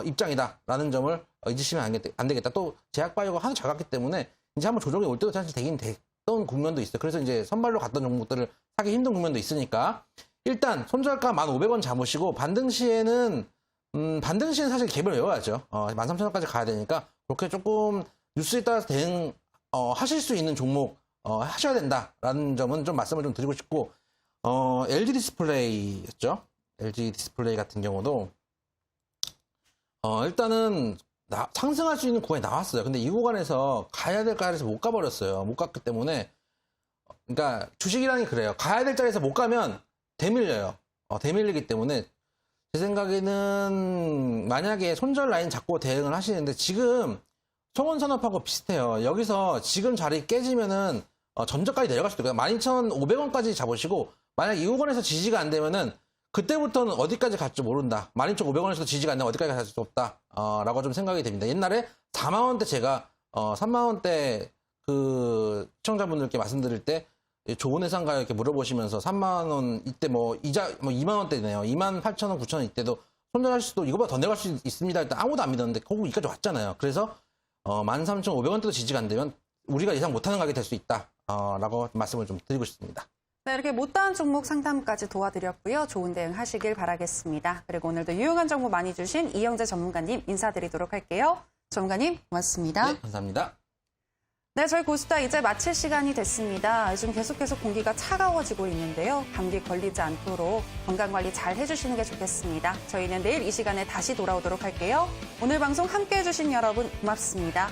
입장이다라는 점을 잊으시면 안 되겠다. 또 제약바이오가 하도 작았기 때문에 이제 한번 조정이 올 때도 사실 되긴 됐던 국면도 있어요. 그래서 이제 선발로 갔던 종목들을 사기 힘든 국면도 있으니까 일단 손절가 1,500원 잡으시고 반등 시에는 사실 갭을 외워야죠. 13,000원까지 가야 되니까 그렇게 조금 뉴스에 따라서 대응 하실 수 있는 종목 하셔야 된다라는 점은 좀 말씀을 좀 드리고 싶고 LG 디스플레이였죠. LG 디스플레이 같은 경우도 일단은 상승할 수 있는 구간이 나왔어요. 근데 이 구간에서 가야 될 자리에서 못 가버렸어요. 못 갔기 때문에 그러니까 주식이라는 게 그래요. 가야 될 자리에서 못 가면 대밀려요. 대밀리기 때문에 제 생각에는 만약에 손절 라인 잡고 대응을 하시는데 지금 송원산업하고 비슷해요. 여기서 지금 자리 깨지면은 전저까지 내려갈 수도 있고요. 12,500원까지 잡으시고 만약 이 구간에서 지지가 안 되면은 그때부터는 어디까지 갈지 모른다. 12,500원에서 지지가 안 되면 어디까지 갈 수 없다. 라고 좀 생각이 됩니다. 옛날에 4만원대 제가 3만원대 그 시청자분들께 말씀드릴 때 좋은 회사인가요? 이렇게 물어보시면서 3만원 이때 뭐 이자 뭐 2만원대네요. 28,000원, 9,000원 이때도 손절하실 수도 이거보다 더 내려갈 수 있습니다. 일단 아무도 안 믿었는데 결국 여기까지 왔잖아요. 그래서 13,500원대도 지지가 안 되면 우리가 예상 못하는 가격이 될 수 있다. 라고 말씀을 좀 드리고 싶습니다. 네, 이렇게 못다한 종목 상담까지 도와드렸고요. 좋은 대응 하시길 바라겠습니다. 그리고 오늘도 유용한 정보 많이 주신 이영재 전문가님 인사드리도록 할게요. 전문가님 고맙습니다. 네, 감사합니다. 네, 저희 고스타 이제 마칠 시간이 됐습니다. 요즘 계속 공기가 차가워지고 있는데요. 감기 걸리지 않도록 건강관리 잘 해주시는 게 좋겠습니다. 저희는 내일 이 시간에 다시 돌아오도록 할게요. 오늘 방송 함께해 주신 여러분 고맙습니다.